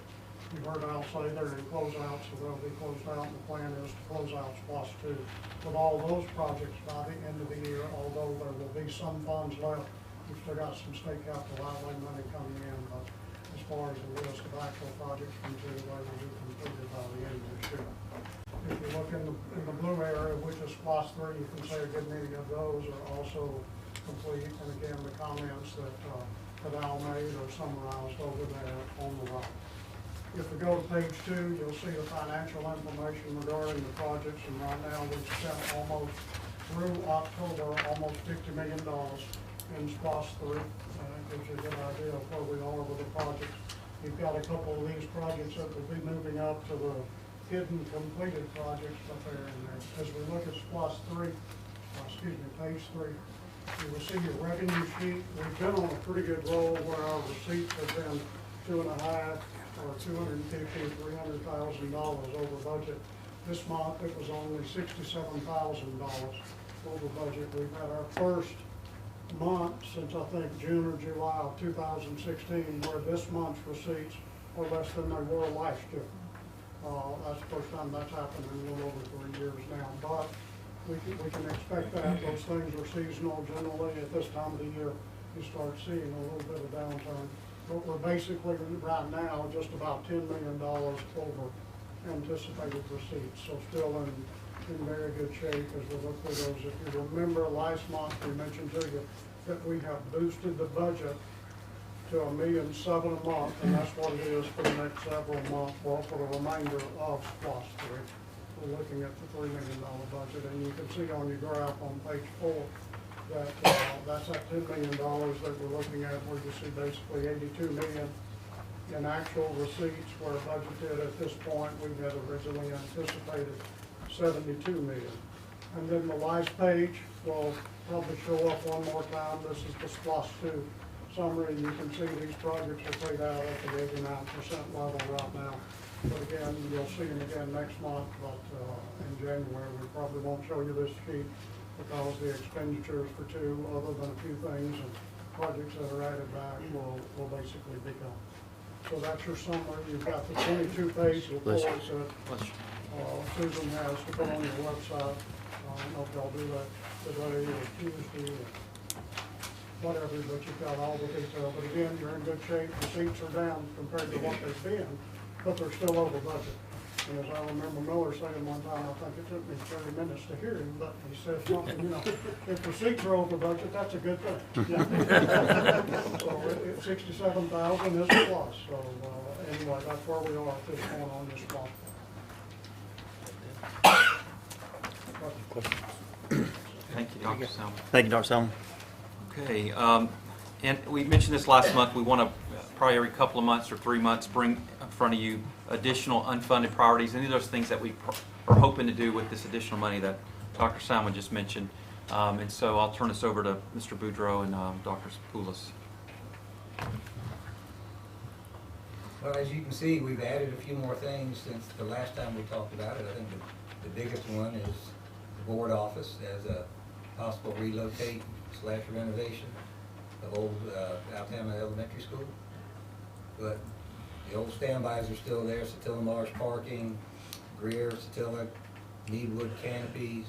[SPEAKER 13] you heard Al say they're in closeout, so they'll be closed out, and the plan is to close out plus 2. With all those projects by the end of the year, although there will be some funds left, we've still got some state capital outlay money coming in, but as far as the list of actual projects completed, they will be completed by the end of this year. If you look in the blue area, which is plus 3, you can say a good many of those are also complete, and again, the comments that Al made are summarized over there on the right. If we go to page 2, you'll see the financial information regarding the projects, and right now we've spent almost through October, almost $50 million in SPOS 3. Gives you a good idea of where we are with the projects. You've got a couple of these projects that will be moving up to the hidden completed projects, but they're in there. As we look at SPOS 3, page 3, you will see your revenue sheet. We've been on a pretty good roll where our receipts have been 2.5 or $250,000 to $300,000 over budget. This month it was only $67,000 over budget. We've had our first month since I think June or July of 2016 where this month's receipts are less than they were last year. That's the first time that's happened in a little over 3 years now. But we can expect that. Those things are seasonal generally. At this time of the year, you start seeing a little bit of downturn. But we're basically right now just about $10 million over anticipated receipts. So still in very good shape as we look through those. If you remember last month, we mentioned to you that we have boosted the budget to $1.7 million a month, and that's what it is for the next several months, well, for the remainder of SPLOST 3. We're looking at the $3 million budget, and you can see on your graph on page 4 that that's that $10 million that we're looking at, where you see basically $82 million in actual receipts, where budgeted at this point, we had originally anticipated $72 million. And then the last page will probably show up one more time. This is the SPLOST 2 summary. You can see these projects are paid out at the 89% level right now. But again, you'll see them again next month, but in January, we probably won't show you this sheet because the expenditures for 2, other than a few things and projects that are added back, will basically be gone. So that's your summary. You've got the 22-page reports that Susan has to put on your website. I don't know if y'all do that today or Tuesday or whatever, but you've got all the detail. But again, you're in good shape. Receipts are down compared to what they've been, but they're still over budget. And as I remember Miller saying one time, I think it took me 30 minutes to hear him, but he said something, you know, if receipts are over budget, that's a good thing. So 67,000 is a plus. So anyway, that's where we are at this point on this spot.
[SPEAKER 2] Thank you, Dr. Salmon.
[SPEAKER 1] Thank you, Dr. Salmon.
[SPEAKER 2] Okay, and we mentioned this last month. We want to probably every couple of months or 3 months bring in front of you additional unfunded priorities, any of those things that we are hoping to do with this additional money that Dr. Salmon just mentioned. And so I'll turn this over to Mr. Boudreau and Dr. Poulos.
[SPEAKER 9] Well, as you can see, we've added a few more things since the last time we talked about it. I think the biggest one is the board office as a possible relocate / renovation of old Alabama Elementary School. But the old standbys are still there: Satilla Marsh parking, Greer, Satilla, Needwood canopies,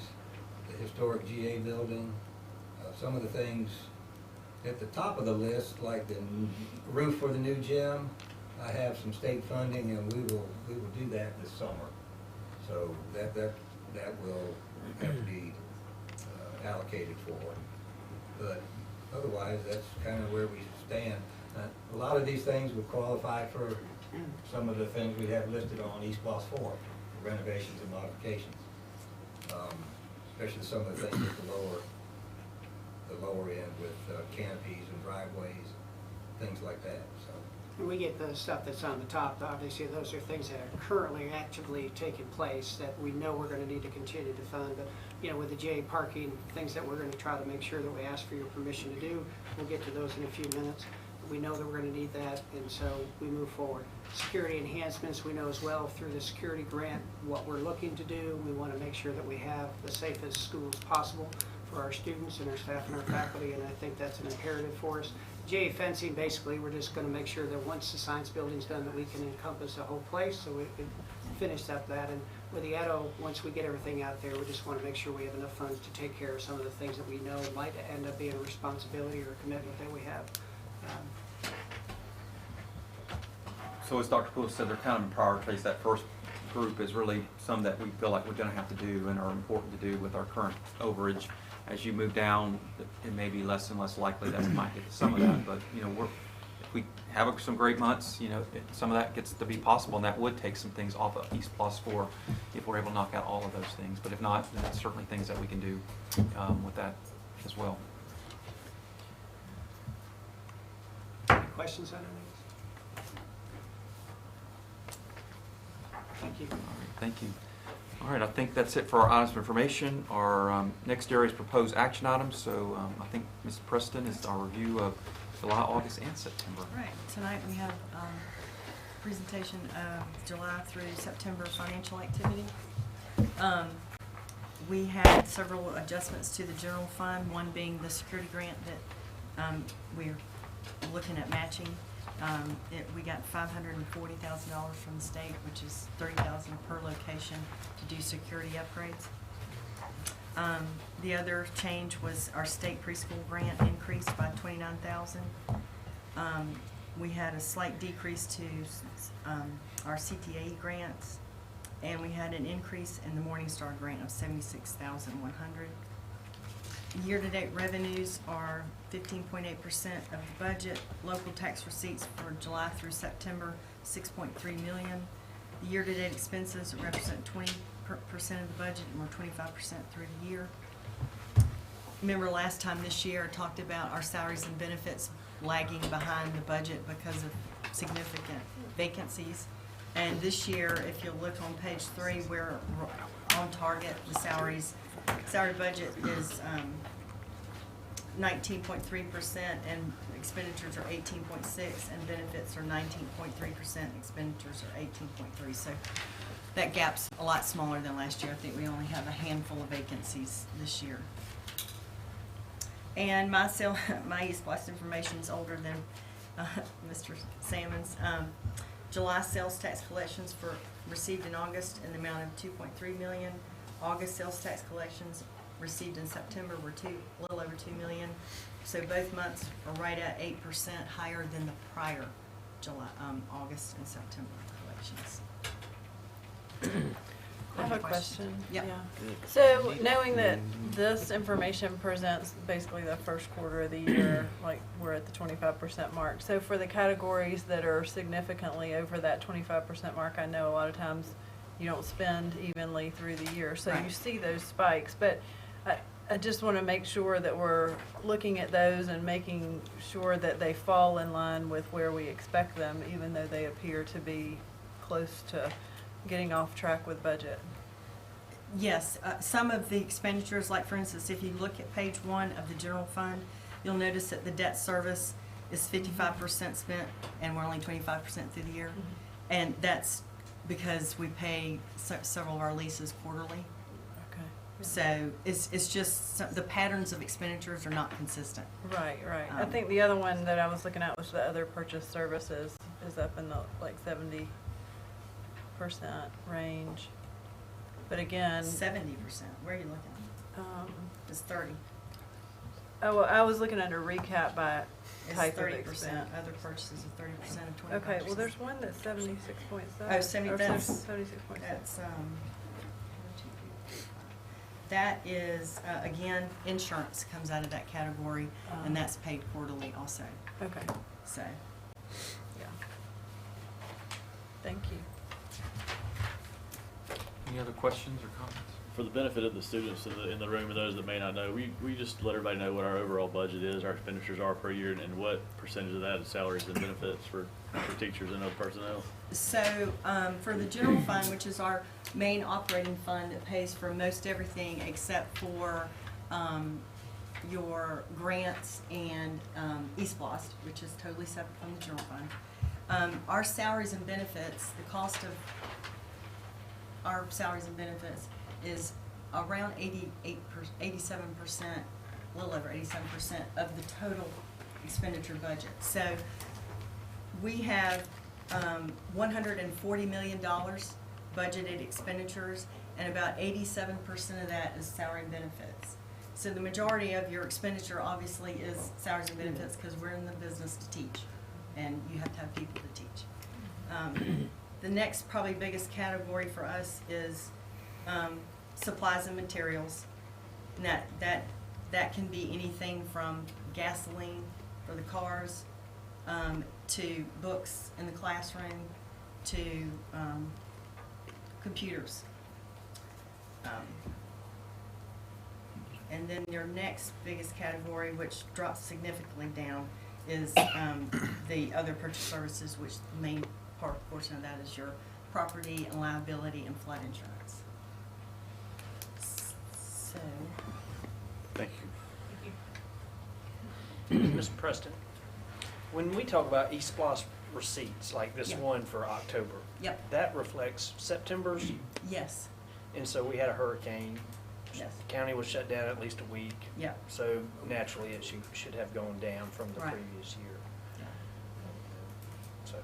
[SPEAKER 9] the historic GA building. Some of the things at the top of the list, like the roof for the new gym, I have some state funding, and we will do that this summer. So that will have to be allocated for. But otherwise, that's kind of where we stand. A lot of these things would qualify for some of the things we have listed on SPLOST 4, renovations and modifications, especially some of the things at the lower end with canopies and driveways, things like that. So
[SPEAKER 11] We get the stuff that's on the top. Obviously, those are things that are currently actively taking place that we know we're going to need to continue to fund. But you know, with the GA parking, things that we're going to try to make sure that we ask for your permission to do. We'll get to those in a few minutes. We know that we're going to need that, and so we move forward. Security enhancements, we know as well through the security grant what we're looking to do. We want to make sure that we have the safest schools possible for our students and our staff and our faculty, and I think that's an imperative for us. GA fencing, basically, we're just going to make sure that once the science building's done, that we can encompass the whole place, so we can finish up that. And with the Edo, once we get everything out there, we just want to make sure we have enough funds to take care of some of the things that we know might end up being a responsibility or a commitment that we have.
[SPEAKER 2] So as Dr. Poulos said, they're kind of prioritized. That first group is really some that we feel like we're going to have to do and are important to do with our current overage. As you move down, it may be less and less likely that we might get to some of that. But you know, if we have some great months, you know, some of that gets to be possible, and that would take some things off of SPLOST 4 if we're able to knock out all of those things. But if not, then it's certainly things that we can do with that as well.
[SPEAKER 11] Any questions on any of these? Thank you.
[SPEAKER 2] All right, thank you. All right, I think that's it for our items of information. Our next area is proposed action items. So I think Ms. Preston is our review of July, August, and September.
[SPEAKER 6] Right. Tonight we have presentation of July through September financial activity. we had several adjustments to the general fund, one being the security grant that we're looking at matching. We got $540,000 from the state, which is $30,000 per location to do security upgrades. The other change was our state preschool grant increased by $29,000. We had a slight decrease to our CTA grants, and we had an increase in the Morningstar grant of $76,100. Year-to-date revenues are 15.8% of the budget. Local tax receipts for July through September, $6.3 million. The year-to-date expenses represent 20% of the budget, and we're 25% through the year. Remember last time this year, I talked about our salaries and benefits lagging behind the budget because of significant vacancies. And this year, if you look on page 3, we're on target. The salary budget is 19.3%, and expenditures are 18.6%, and benefits are 19.3%, expenditures are 18.3%. So that gap's a lot smaller than last year. I think we only have a handful of vacancies this year. And my East West information is older than Mr. Salmon's. July sales tax collections received in August in the amount of $2.3 million. August sales tax collections received in September were a little over $2 million. So both months are right at 8% higher than the prior August and September collections. I have a question.
[SPEAKER 3] Yeah.
[SPEAKER 6] So knowing that this information presents basically the first quarter of the year, like we're at the 25% mark. So for the categories that are significantly over that 25% mark, I know a lot of times you don't spend evenly through the year. So you see those spikes, but I just want to make sure that we're looking at those and making sure that they fall in line with where we expect them, even though they appear to be close to getting off track with budget. Yes, some of the expenditures, like for instance, if you look at page 1 of the general fund, you'll notice that the debt service is 55% spent, and we're only 25% through the year. And that's because we pay several of our leases quarterly. Okay. So it's just the patterns of expenditures are not consistent. Right. I think the other one that I was looking at was the other purchase services is up in the like 70% range. But again, 70%. Where are you looking? It's 30. Oh, well, I was looking under recap by type of expense. Other purchases are 30% of 25%. Okay, well, there's one that's 76.7. Oh, 76.7. That's that is again, insurance comes out of that category, and that's paid quarterly also. Okay. So, yeah. Thank you.
[SPEAKER 2] Any other questions or comments?
[SPEAKER 12] For the benefit of the students in the room and those that may not know, we just let everybody know what our overall budget is, our expenditures are per year, and what percentage of that is salaries and benefits for teachers and other personnel. So
[SPEAKER 6] for the general fund, which is our main operating fund, it pays for most everything except for your grants and eSplost, which is totally separate from the general fund. Our salaries and benefits, the cost of our salaries and benefits is around 87%, a little over 87% of the total expenditure budget. So we have $140 million budgeted expenditures, and about 87% of that is salary and benefits. So the majority of your expenditure obviously is salaries and benefits because we're in the business to teach, and you have to have people to teach. The next probably biggest category for us is supplies and materials. And that can be anything from gasoline for the cars to books in the classroom to computers. And then your next biggest category, which drops significantly down, is the other purchase services, which the main portion of that is your property and liability and flood insurance. So,
[SPEAKER 12] Thank
[SPEAKER 5] you. Mr. Preston, when we talk about eSplosh receipts, like this one for October, that reflects September's?
[SPEAKER 6] Yes.
[SPEAKER 5] And so we had a hurricane,
[SPEAKER 6] Yes.
[SPEAKER 5] County was shut down at least a week.
[SPEAKER 6] Yeah.
[SPEAKER 5] So naturally, it should have gone down from the
[SPEAKER 6] Right.
[SPEAKER 5] previous year. So,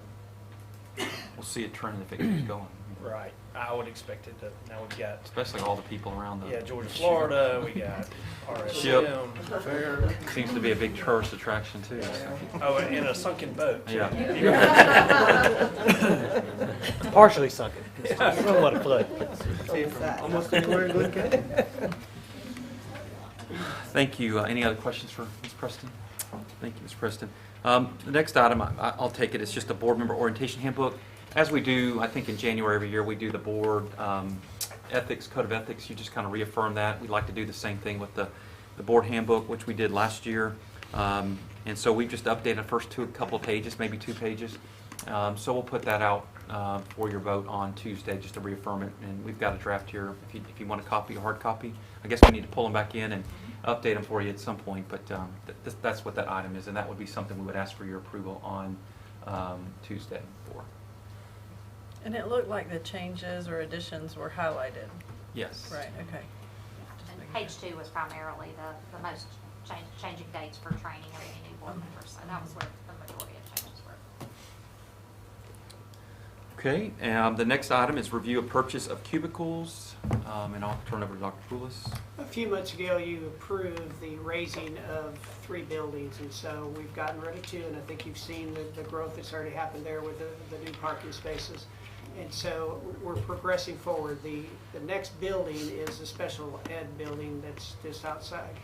[SPEAKER 2] We'll see it trend if it keeps going.
[SPEAKER 5] right, I would expect it to, now we've got,
[SPEAKER 2] Especially all the people around the.
[SPEAKER 5] yeah, Georgia, Florida, we got
[SPEAKER 2] Ship.
[SPEAKER 5] RSM, Fair.
[SPEAKER 2] Seems to be a big tourist attraction too. So.
[SPEAKER 5] Oh, and a sunken boat.
[SPEAKER 2] Yeah.
[SPEAKER 5] Partially sunken.
[SPEAKER 4] Somewhat afloat. Almost anywhere in Glynn County.
[SPEAKER 2] Thank you. Any other questions for Ms. Preston? Thank you, Ms. Preston. The next item, I'll take it, it's just a board member orientation handbook. As we do, I think in January every year, we do the board ethics, code of ethics. You just kind of reaffirm that. We'd like to do the same thing with the board handbook, which we did last year. And so we just updated the first couple of pages, maybe 2 pages. So we'll put that out for your vote on Tuesday, just to reaffirm it. And we've got a draft here if you want a copy, a hard copy. I guess we need to pull them back in and update them for you at some point, but that's what that item is, and that would be something we would ask for your approval on Tuesday for.
[SPEAKER 6] And it looked like the changes or additions were highlighted.
[SPEAKER 2] Yes.
[SPEAKER 6] Right, okay.
[SPEAKER 3] And page 2 was primarily the most changing dates for training of any new board members, so that was where the majority of changes were.
[SPEAKER 2] Okay, the next item is review of purchase of cubicles, and I'll turn over to Dr. Poulos.
[SPEAKER 11] A few months ago, you approved the raising of 3 buildings, and so we've gotten rid of 2, and I think you've seen the growth that's already happened there with the new parking spaces. And so we're progressing forward. The next building is the special ed building that's just outside.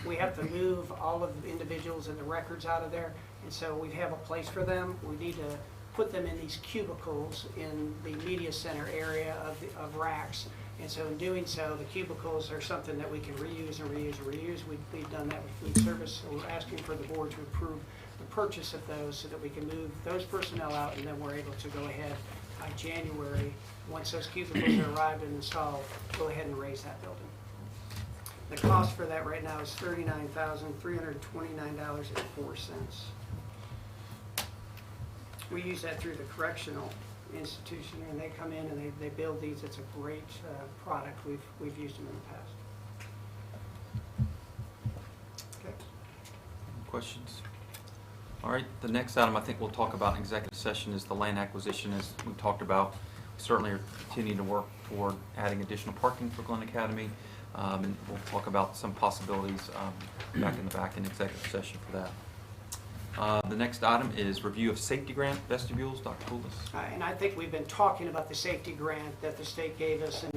[SPEAKER 11] We have to move all of the individuals and the records out of there, and so we have a place for them. We need to put them in these cubicles in the media center area of racks. And so in doing so, the cubicles are something that we can reuse and reuse and reuse. We've done that with food service, so we're asking for the board to approve the purchase of those so that we can move those personnel out, and then we're able to go ahead by January, once those cubicles are arrived and installed, go ahead and raise that building. The cost for that right now is $39,329.04. We use that through the correctional institution, and they come in and they build these. It's a great product. We've used them in the past. Okay.
[SPEAKER 2] Questions? All right, the next item I think we'll talk about in executive session is the land acquisition. As we talked about, we certainly are continuing to work toward adding additional parking for Glynn Academy, and we'll talk about some possibilities back in executive session for that. The next item is review of safety grant vestibules. Dr. Poulos.
[SPEAKER 11] And I think we've been talking about the safety grant that the state gave us, and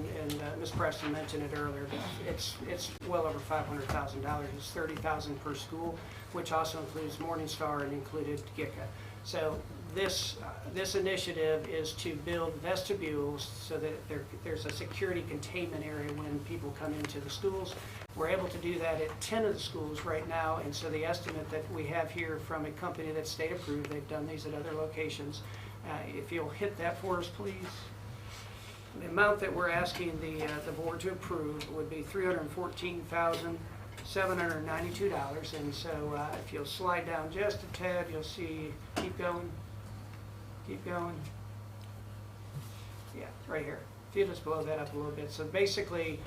[SPEAKER 11] Ms. Preston mentioned it earlier. It's well over $500,000. It's $30,000 per school, which also includes Morning Star and included GICA. So this initiative is to build vestibules so that there's a security containment area when people come into the schools. We're able to do that at 10 of the schools right now, and so the estimate that we have here from a company that's state approved, they've done these at other locations. If you'll hit that for us, please. The amount that we're asking the board to approve would be $314,792, and so if you'll slide down just a tad, you'll see, keep going. Yeah, right here. If you just blow that up a little bit. So basically,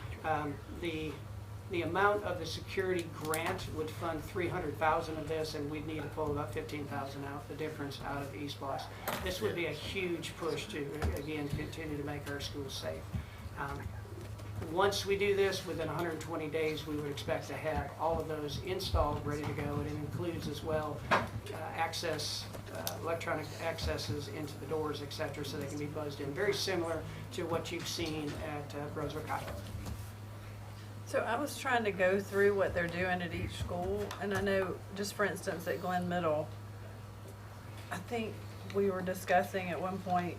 [SPEAKER 11] the amount of the security grant would fund $300,000 of this, and we'd need to pull about $15,000 out, the difference out of East Bluffs. This would be a huge push to, again, continue to make our schools safe. Once we do this, within 120 days, we would expect to have all of those installed, ready to go, and it includes as well electronic accesses into the doors, etc., so they can be buzzed in. Very similar to what you've seen at Brunswick High.
[SPEAKER 6] So I was trying to go through what they're doing at each school, and I know, just for instance, at Glynn Middle, I think we were discussing at one point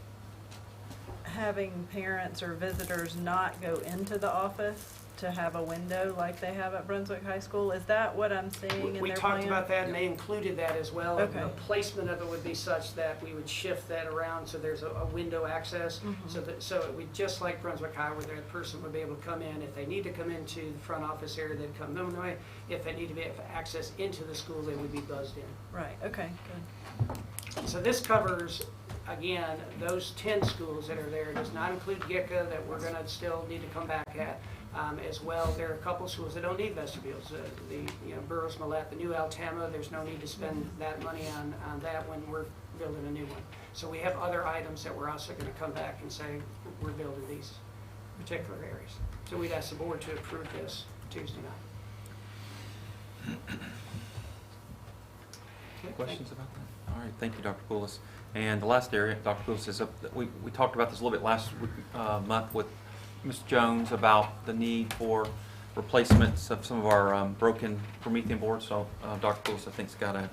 [SPEAKER 6] having parents or visitors not go into the office to have a window like they have at Brunswick High School. Is that what I'm seeing in
[SPEAKER 11] We
[SPEAKER 6] their
[SPEAKER 11] talked
[SPEAKER 6] plan?
[SPEAKER 11] about that, and they included that as well.
[SPEAKER 6] Okay.
[SPEAKER 11] The placement of it would be such that we would shift that around so there's a window access. So it would, just like Brunswick High, where that person would be able to come in. If they need to come into the front office area, they'd come their way. If they need to be able to access into the school, they would be buzzed in.
[SPEAKER 6] Right, okay, good.
[SPEAKER 11] So this covers, again, those 10 schools that are there. It does not include GICA that we're going to still need to come back at. As well, there are a couple schools that don't need vestibules. Burroughs Millette, the new Altama, there's no need to spend that money on that when we're building a new one. So we have other items that we're also going to come back and say, we're building these particular areas. So we'd ask the board to approve this Tuesday night. Okay,
[SPEAKER 2] Questions about that? All right, thank you, Dr. Poulos. And the last area, Dr. Poulos, is we talked about this a little bit last month with Ms. Jones about the need for replacements of some of our broken Promethean boards. So Dr. Poulos, I think, has got a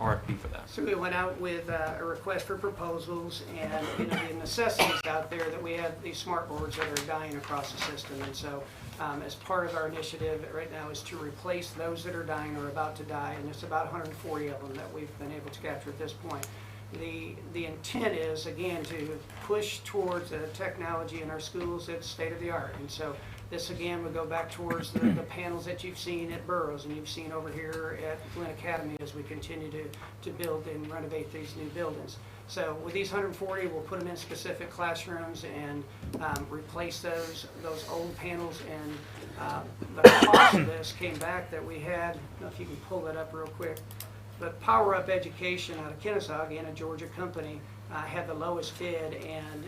[SPEAKER 2] RFP for that.
[SPEAKER 11] So we went out with a request for proposals, and the necessities out there that we have these smart boards that are dying across the system. And so as part of our initiative right now is to replace those that are dying or about to die, and it's about 140 of them that we've been able to capture at this point. The intent is, again, to push towards a technology in our schools that's state of the art. And so this, again, would go back towards the panels that you've seen at Burroughs and you've seen over here at Glynn Academy as we continue to build and renovate these new buildings. So with these 140, we'll put them in specific classrooms and replace those old panels. And the cost of this came back that we had, I don't know if you can pull that up real quick, but Power Up Education out of Kennesaw, again, a Georgia company, had the lowest bid. And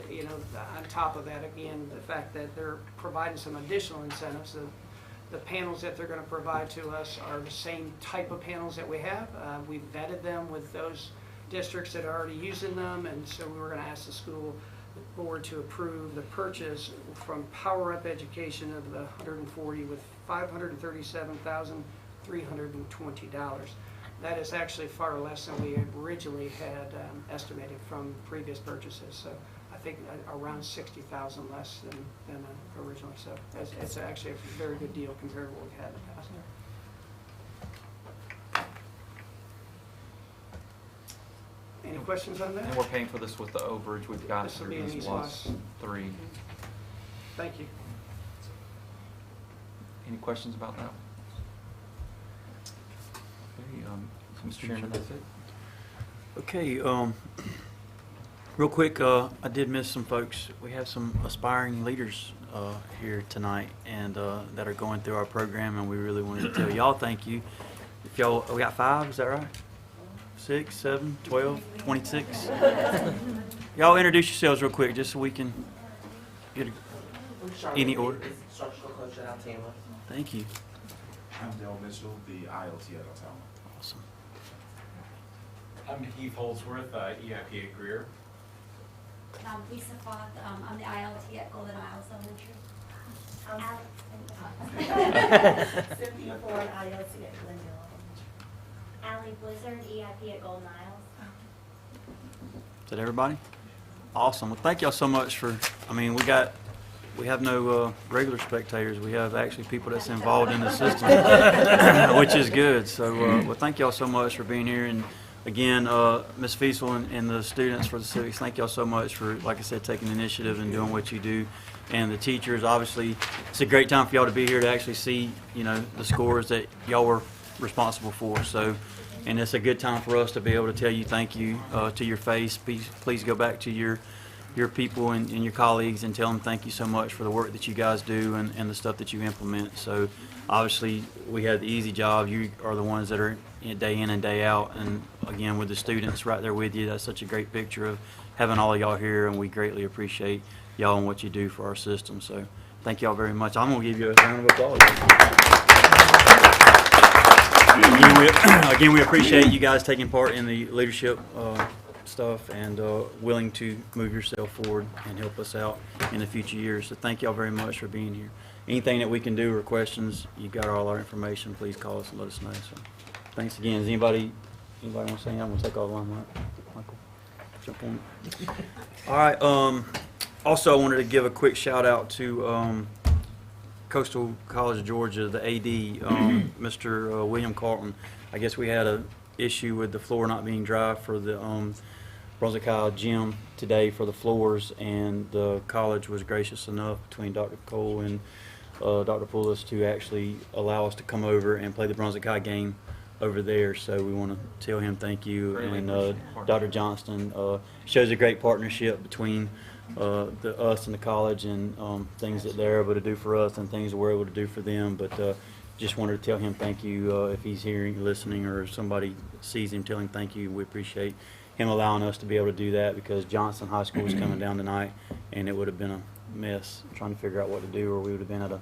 [SPEAKER 11] on top of that, again, the fact that they're providing some additional incentives. The panels that they're going to provide to us are the same type of panels that we have. We've vetted them with those districts that are already using them, and so we were going to ask the school board to approve the purchase from Power Up Education of the 140 with $537,320. That is actually far less than we originally had estimated from previous purchases. So I think around 60,000 less than originally. So it's actually a very good deal compared to what we had in the past. Any questions on that?
[SPEAKER 2] And we're paying for this with the overage we've got
[SPEAKER 11] This will be
[SPEAKER 2] through
[SPEAKER 11] an
[SPEAKER 2] these
[SPEAKER 11] easy
[SPEAKER 2] last
[SPEAKER 11] loss.
[SPEAKER 2] 3.
[SPEAKER 11] Thank you.
[SPEAKER 2] Any questions about that? Okay, Mr. Chairman, that's it.
[SPEAKER 1] Okay, real quick, I did miss some folks. We have some aspiring leaders here tonight and that are going through our program, and we really wanted to tell y'all thank you. If y'all, we got 5, is that right? 6, 7, 12, 26. Y'all introduce yourselves real quick just so we can get any order.
[SPEAKER 14] Instructional coach at Altama.
[SPEAKER 1] Thank you.
[SPEAKER 15] I'm Dale Mitchell, the ILT at Altama.
[SPEAKER 1] Awesome.
[SPEAKER 16] I'm Heath Holdsworth, EIP at Greer.
[SPEAKER 17] I'm Lisa Foth, I'm the ILT at Golden Isles Elementary.
[SPEAKER 14] Cynthia Ford, ILT at Glendale.
[SPEAKER 17] Allie Blizzard, EIP at Golden Isles.
[SPEAKER 1] Is that everybody? Awesome. Well, thank y'all so much for, we have no regular spectators. We have actually people that's involved in the system, which is good. So, well, thank y'all so much for being here. And again, Ms. Fiesel and the students for the civics, thank y'all so much for, like I said, taking the initiative and doing what you do. And the teachers, obviously, it's a great time for y'all to be here to actually see, the scores that y'all were responsible for. So, and it's a good time for us to be able to tell you thank you to your face. Please go back to your people and your colleagues and tell them thank you so much for the work that you guys do and the stuff that you implement. So obviously we had the easy job. You are the ones that are day in and day out, and again with the students right there with you. That's such a great picture of having all of y'all here, and we greatly appreciate y'all and what you do for our system. So thank y'all very much. I'm going to give you a round of applause. Again, we appreciate you guys taking part in the leadership stuff and willing to move yourself forward and help us out in the future years. So thank y'all very much for being here. Anything that we can do or questions, you've got all our information. Please call us and let us know. So thanks again. Does anybody want to say anything? I'm going to take all the line, Michael. Jump on. All right. Also, I wanted to give a quick shout out to Coastal College of Georgia, the AD, Mr. William Carlton. I guess we had an issue with the floor not being dry for the Brunswick High gym today for the floors, and the college was gracious enough between Dr. Cole and Dr. Poulos to actually allow us to come over and play the Brunswick High game over there. So we want to tell him thank you. And Dr. Johnston shows a great partnership between us and the college and things that they're able to do for us and things that we're able to do for them. But just wanted to tell him thank you. If he's hearing, listening, or somebody sees him, tell him thank you. We appreciate him allowing us to be able to do that because Johnson High School is coming down tonight, and it would have been a mess trying to figure out what to do, or we would have been at a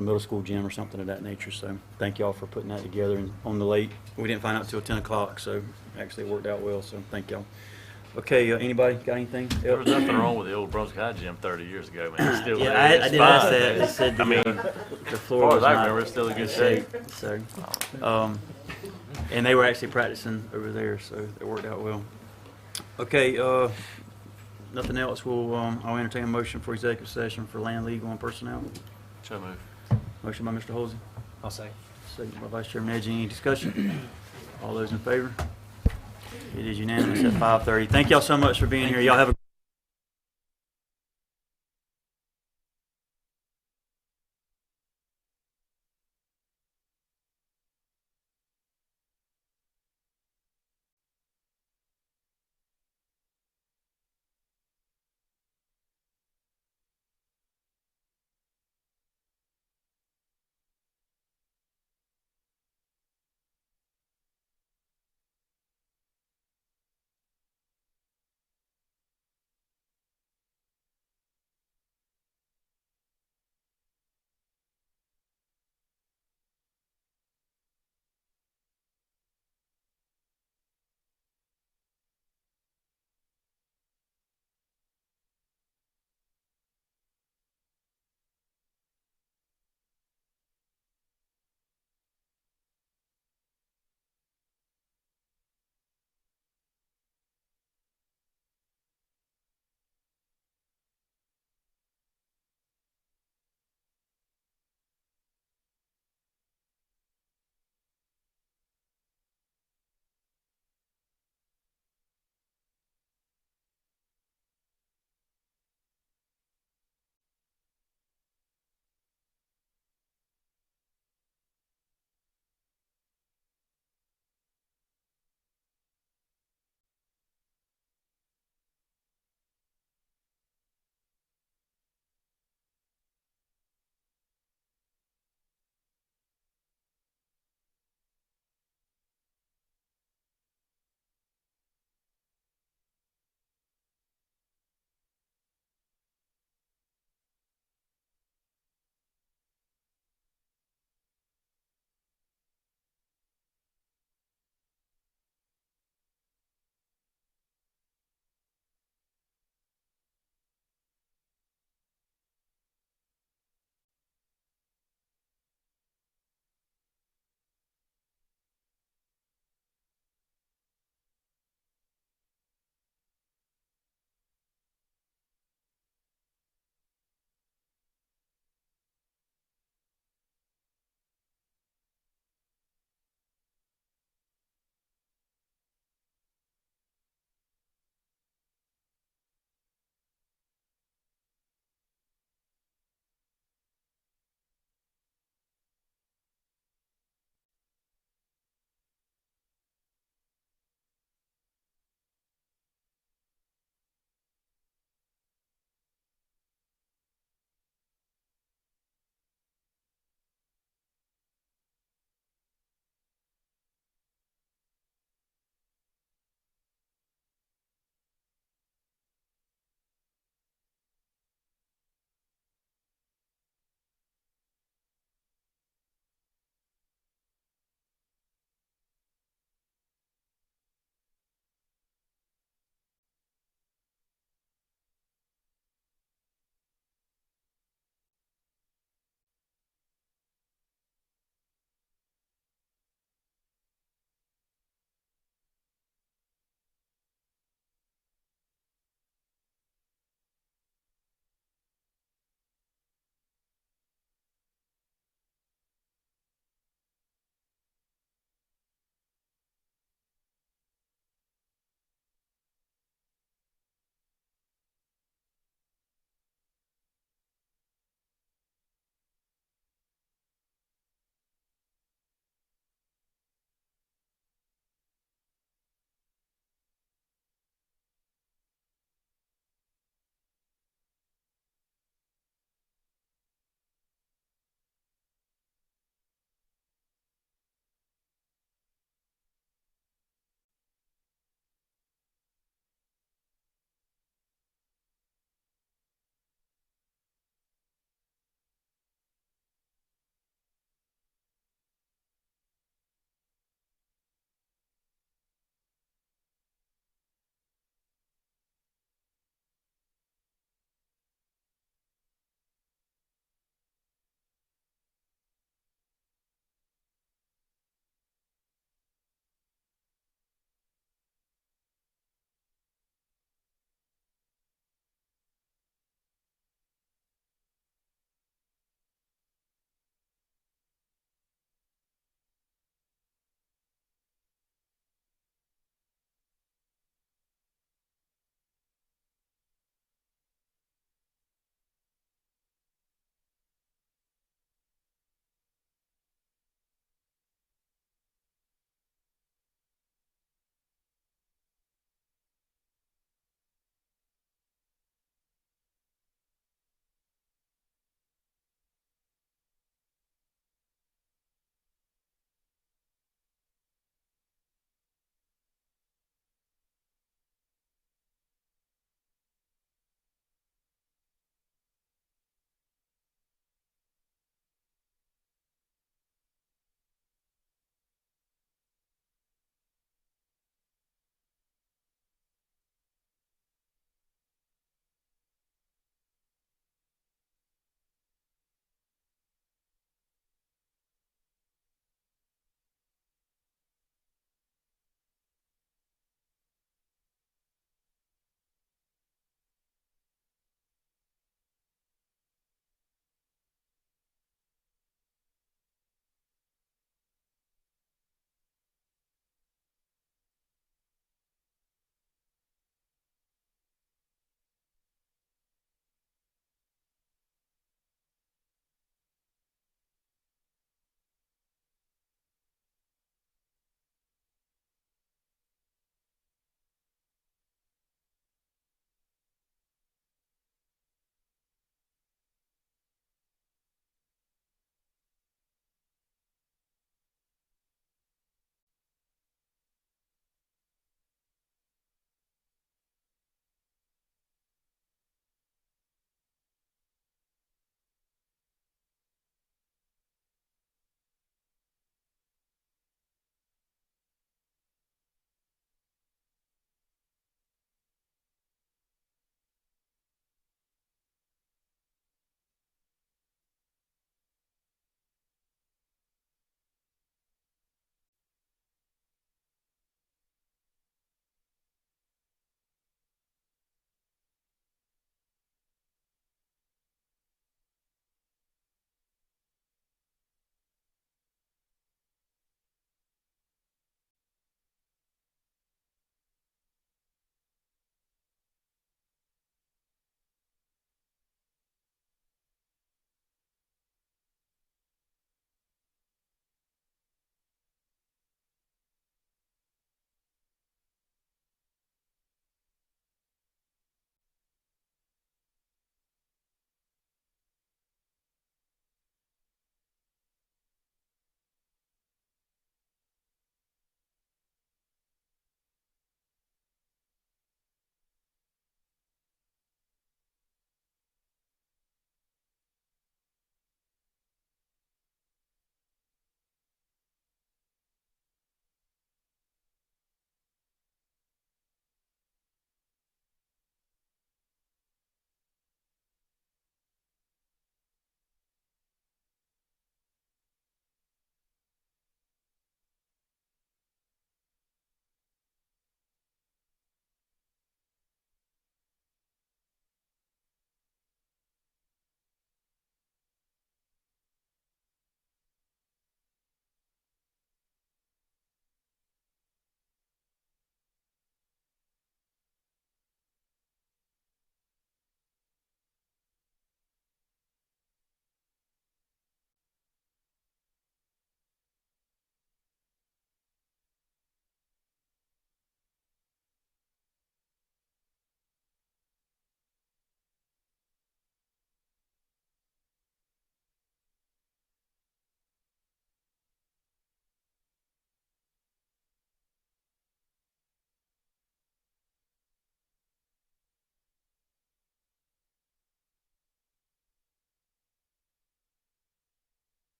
[SPEAKER 1] middle school gym or something of that nature. So thank y'all for putting that together. And on the late, we didn't find out until 10 o'clock, so actually it worked out well. So thank y'all. Okay, anybody got anything else?
[SPEAKER 12] There was nothing wrong with the old Brunswick High gym 30 years ago, man. It's still
[SPEAKER 1] Yeah,
[SPEAKER 12] there.
[SPEAKER 1] I
[SPEAKER 12] It's
[SPEAKER 1] did ask
[SPEAKER 12] fine.
[SPEAKER 1] that. They said the,
[SPEAKER 12] I mean,
[SPEAKER 1] the floor
[SPEAKER 12] as far
[SPEAKER 1] was
[SPEAKER 12] as I
[SPEAKER 1] not
[SPEAKER 12] remember, it's still in good shape.
[SPEAKER 1] So, and they were actually practicing over there, so it worked out well. Okay, nothing else. I'll entertain a motion for executive session for land, legal, and personnel.
[SPEAKER 12] So move.
[SPEAKER 1] Motion by Mr. Holsey.
[SPEAKER 4] I'll say.
[SPEAKER 1] Second by Vice Chairman Edge. Any discussion? All those in favor? It is unanimous at 5:30. Thank y'all so much for being here. Y'all have a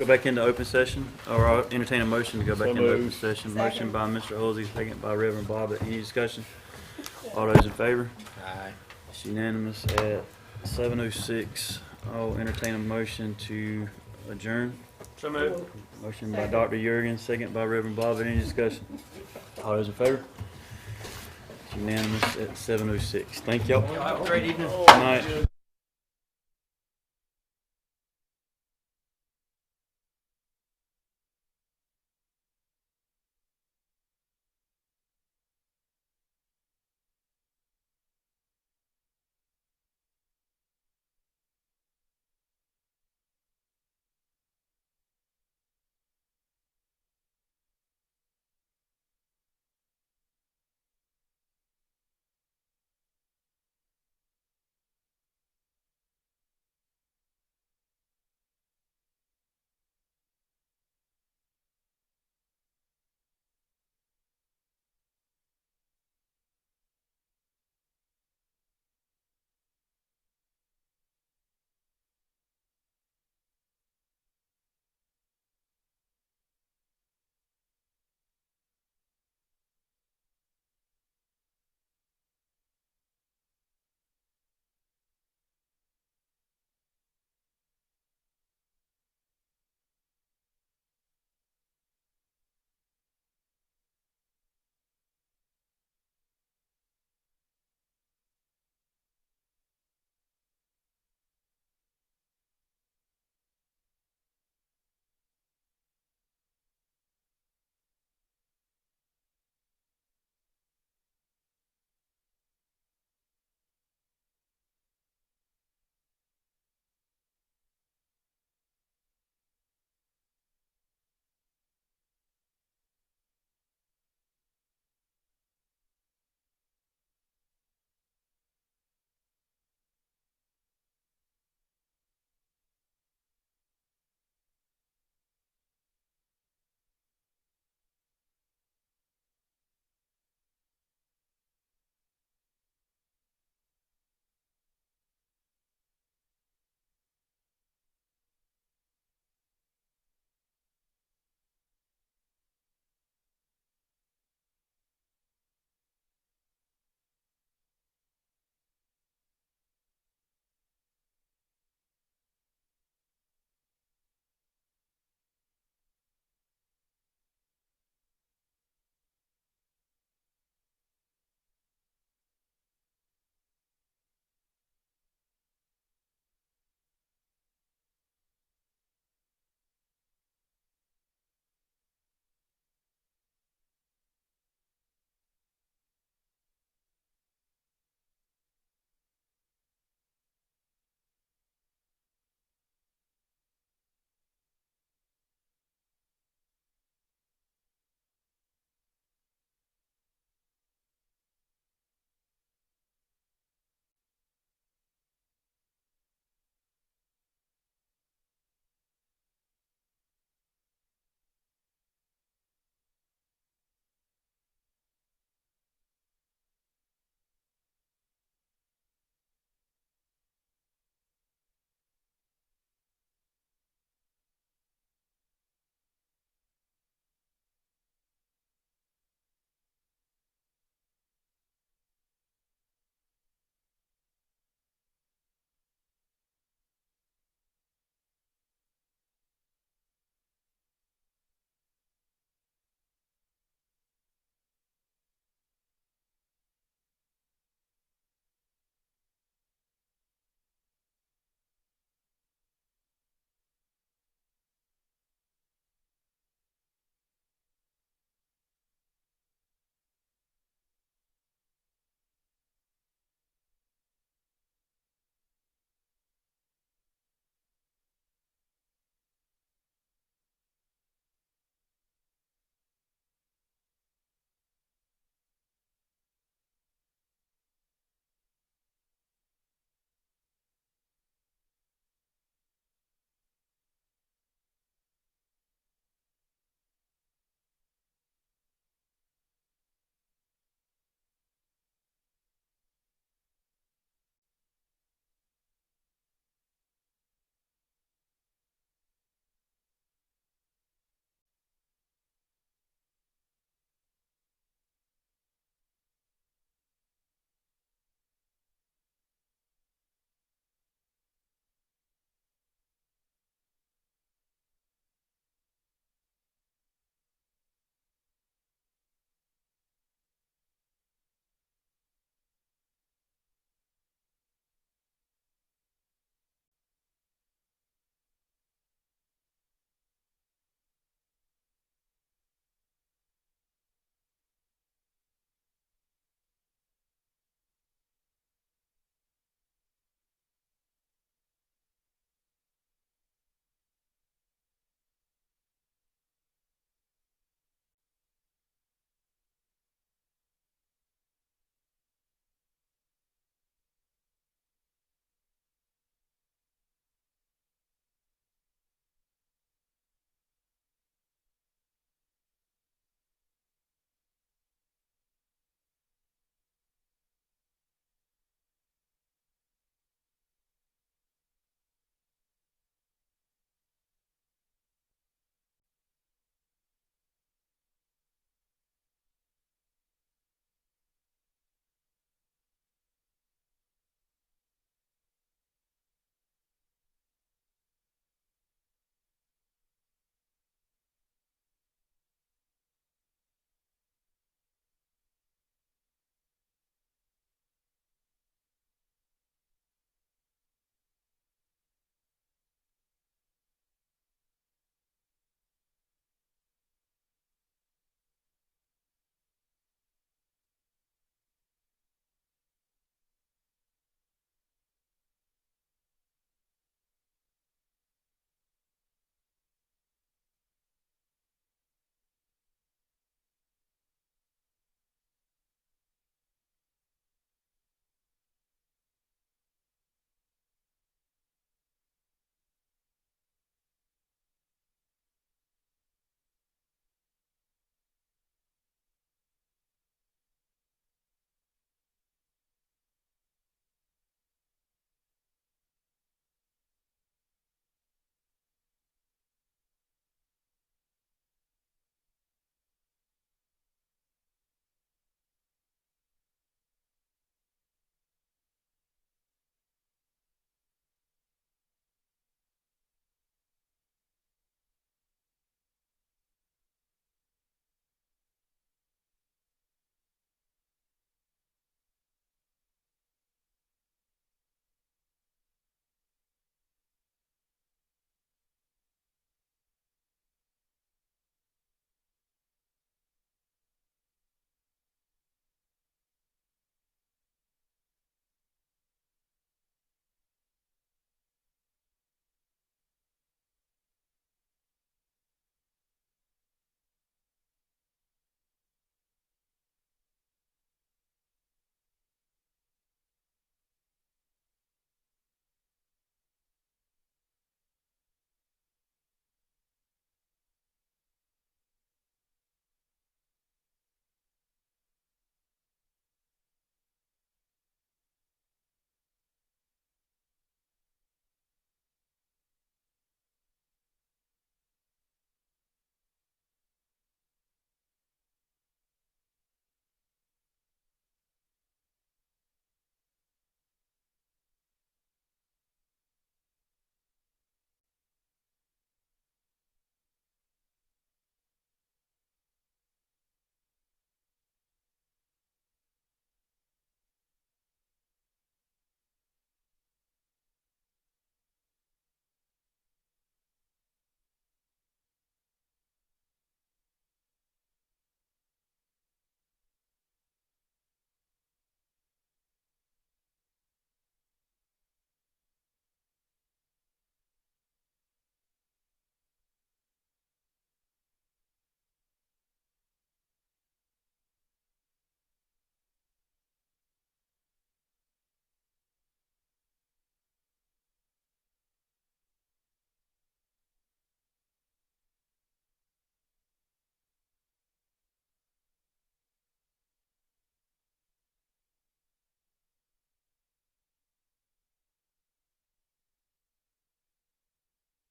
[SPEAKER 1] Go back into open session, or I'll entertain a motion to go back
[SPEAKER 12] So
[SPEAKER 1] into open
[SPEAKER 12] moved.
[SPEAKER 1] session. Motion by Mr. Halsey, second by Reverend Bobbit. Any discussion? All those in favor?
[SPEAKER 5] Aye.
[SPEAKER 1] It's unanimous at 7:06. I'll entertain a motion to adjourn.
[SPEAKER 5] So moved.
[SPEAKER 1] Motion by Dr. Jurgen, second by Reverend Bobbit. Any discussion? All those in favor? It's unanimous at 7:06. Thank y'all.
[SPEAKER 5] Y'all have a great evening.
[SPEAKER 1] Good night.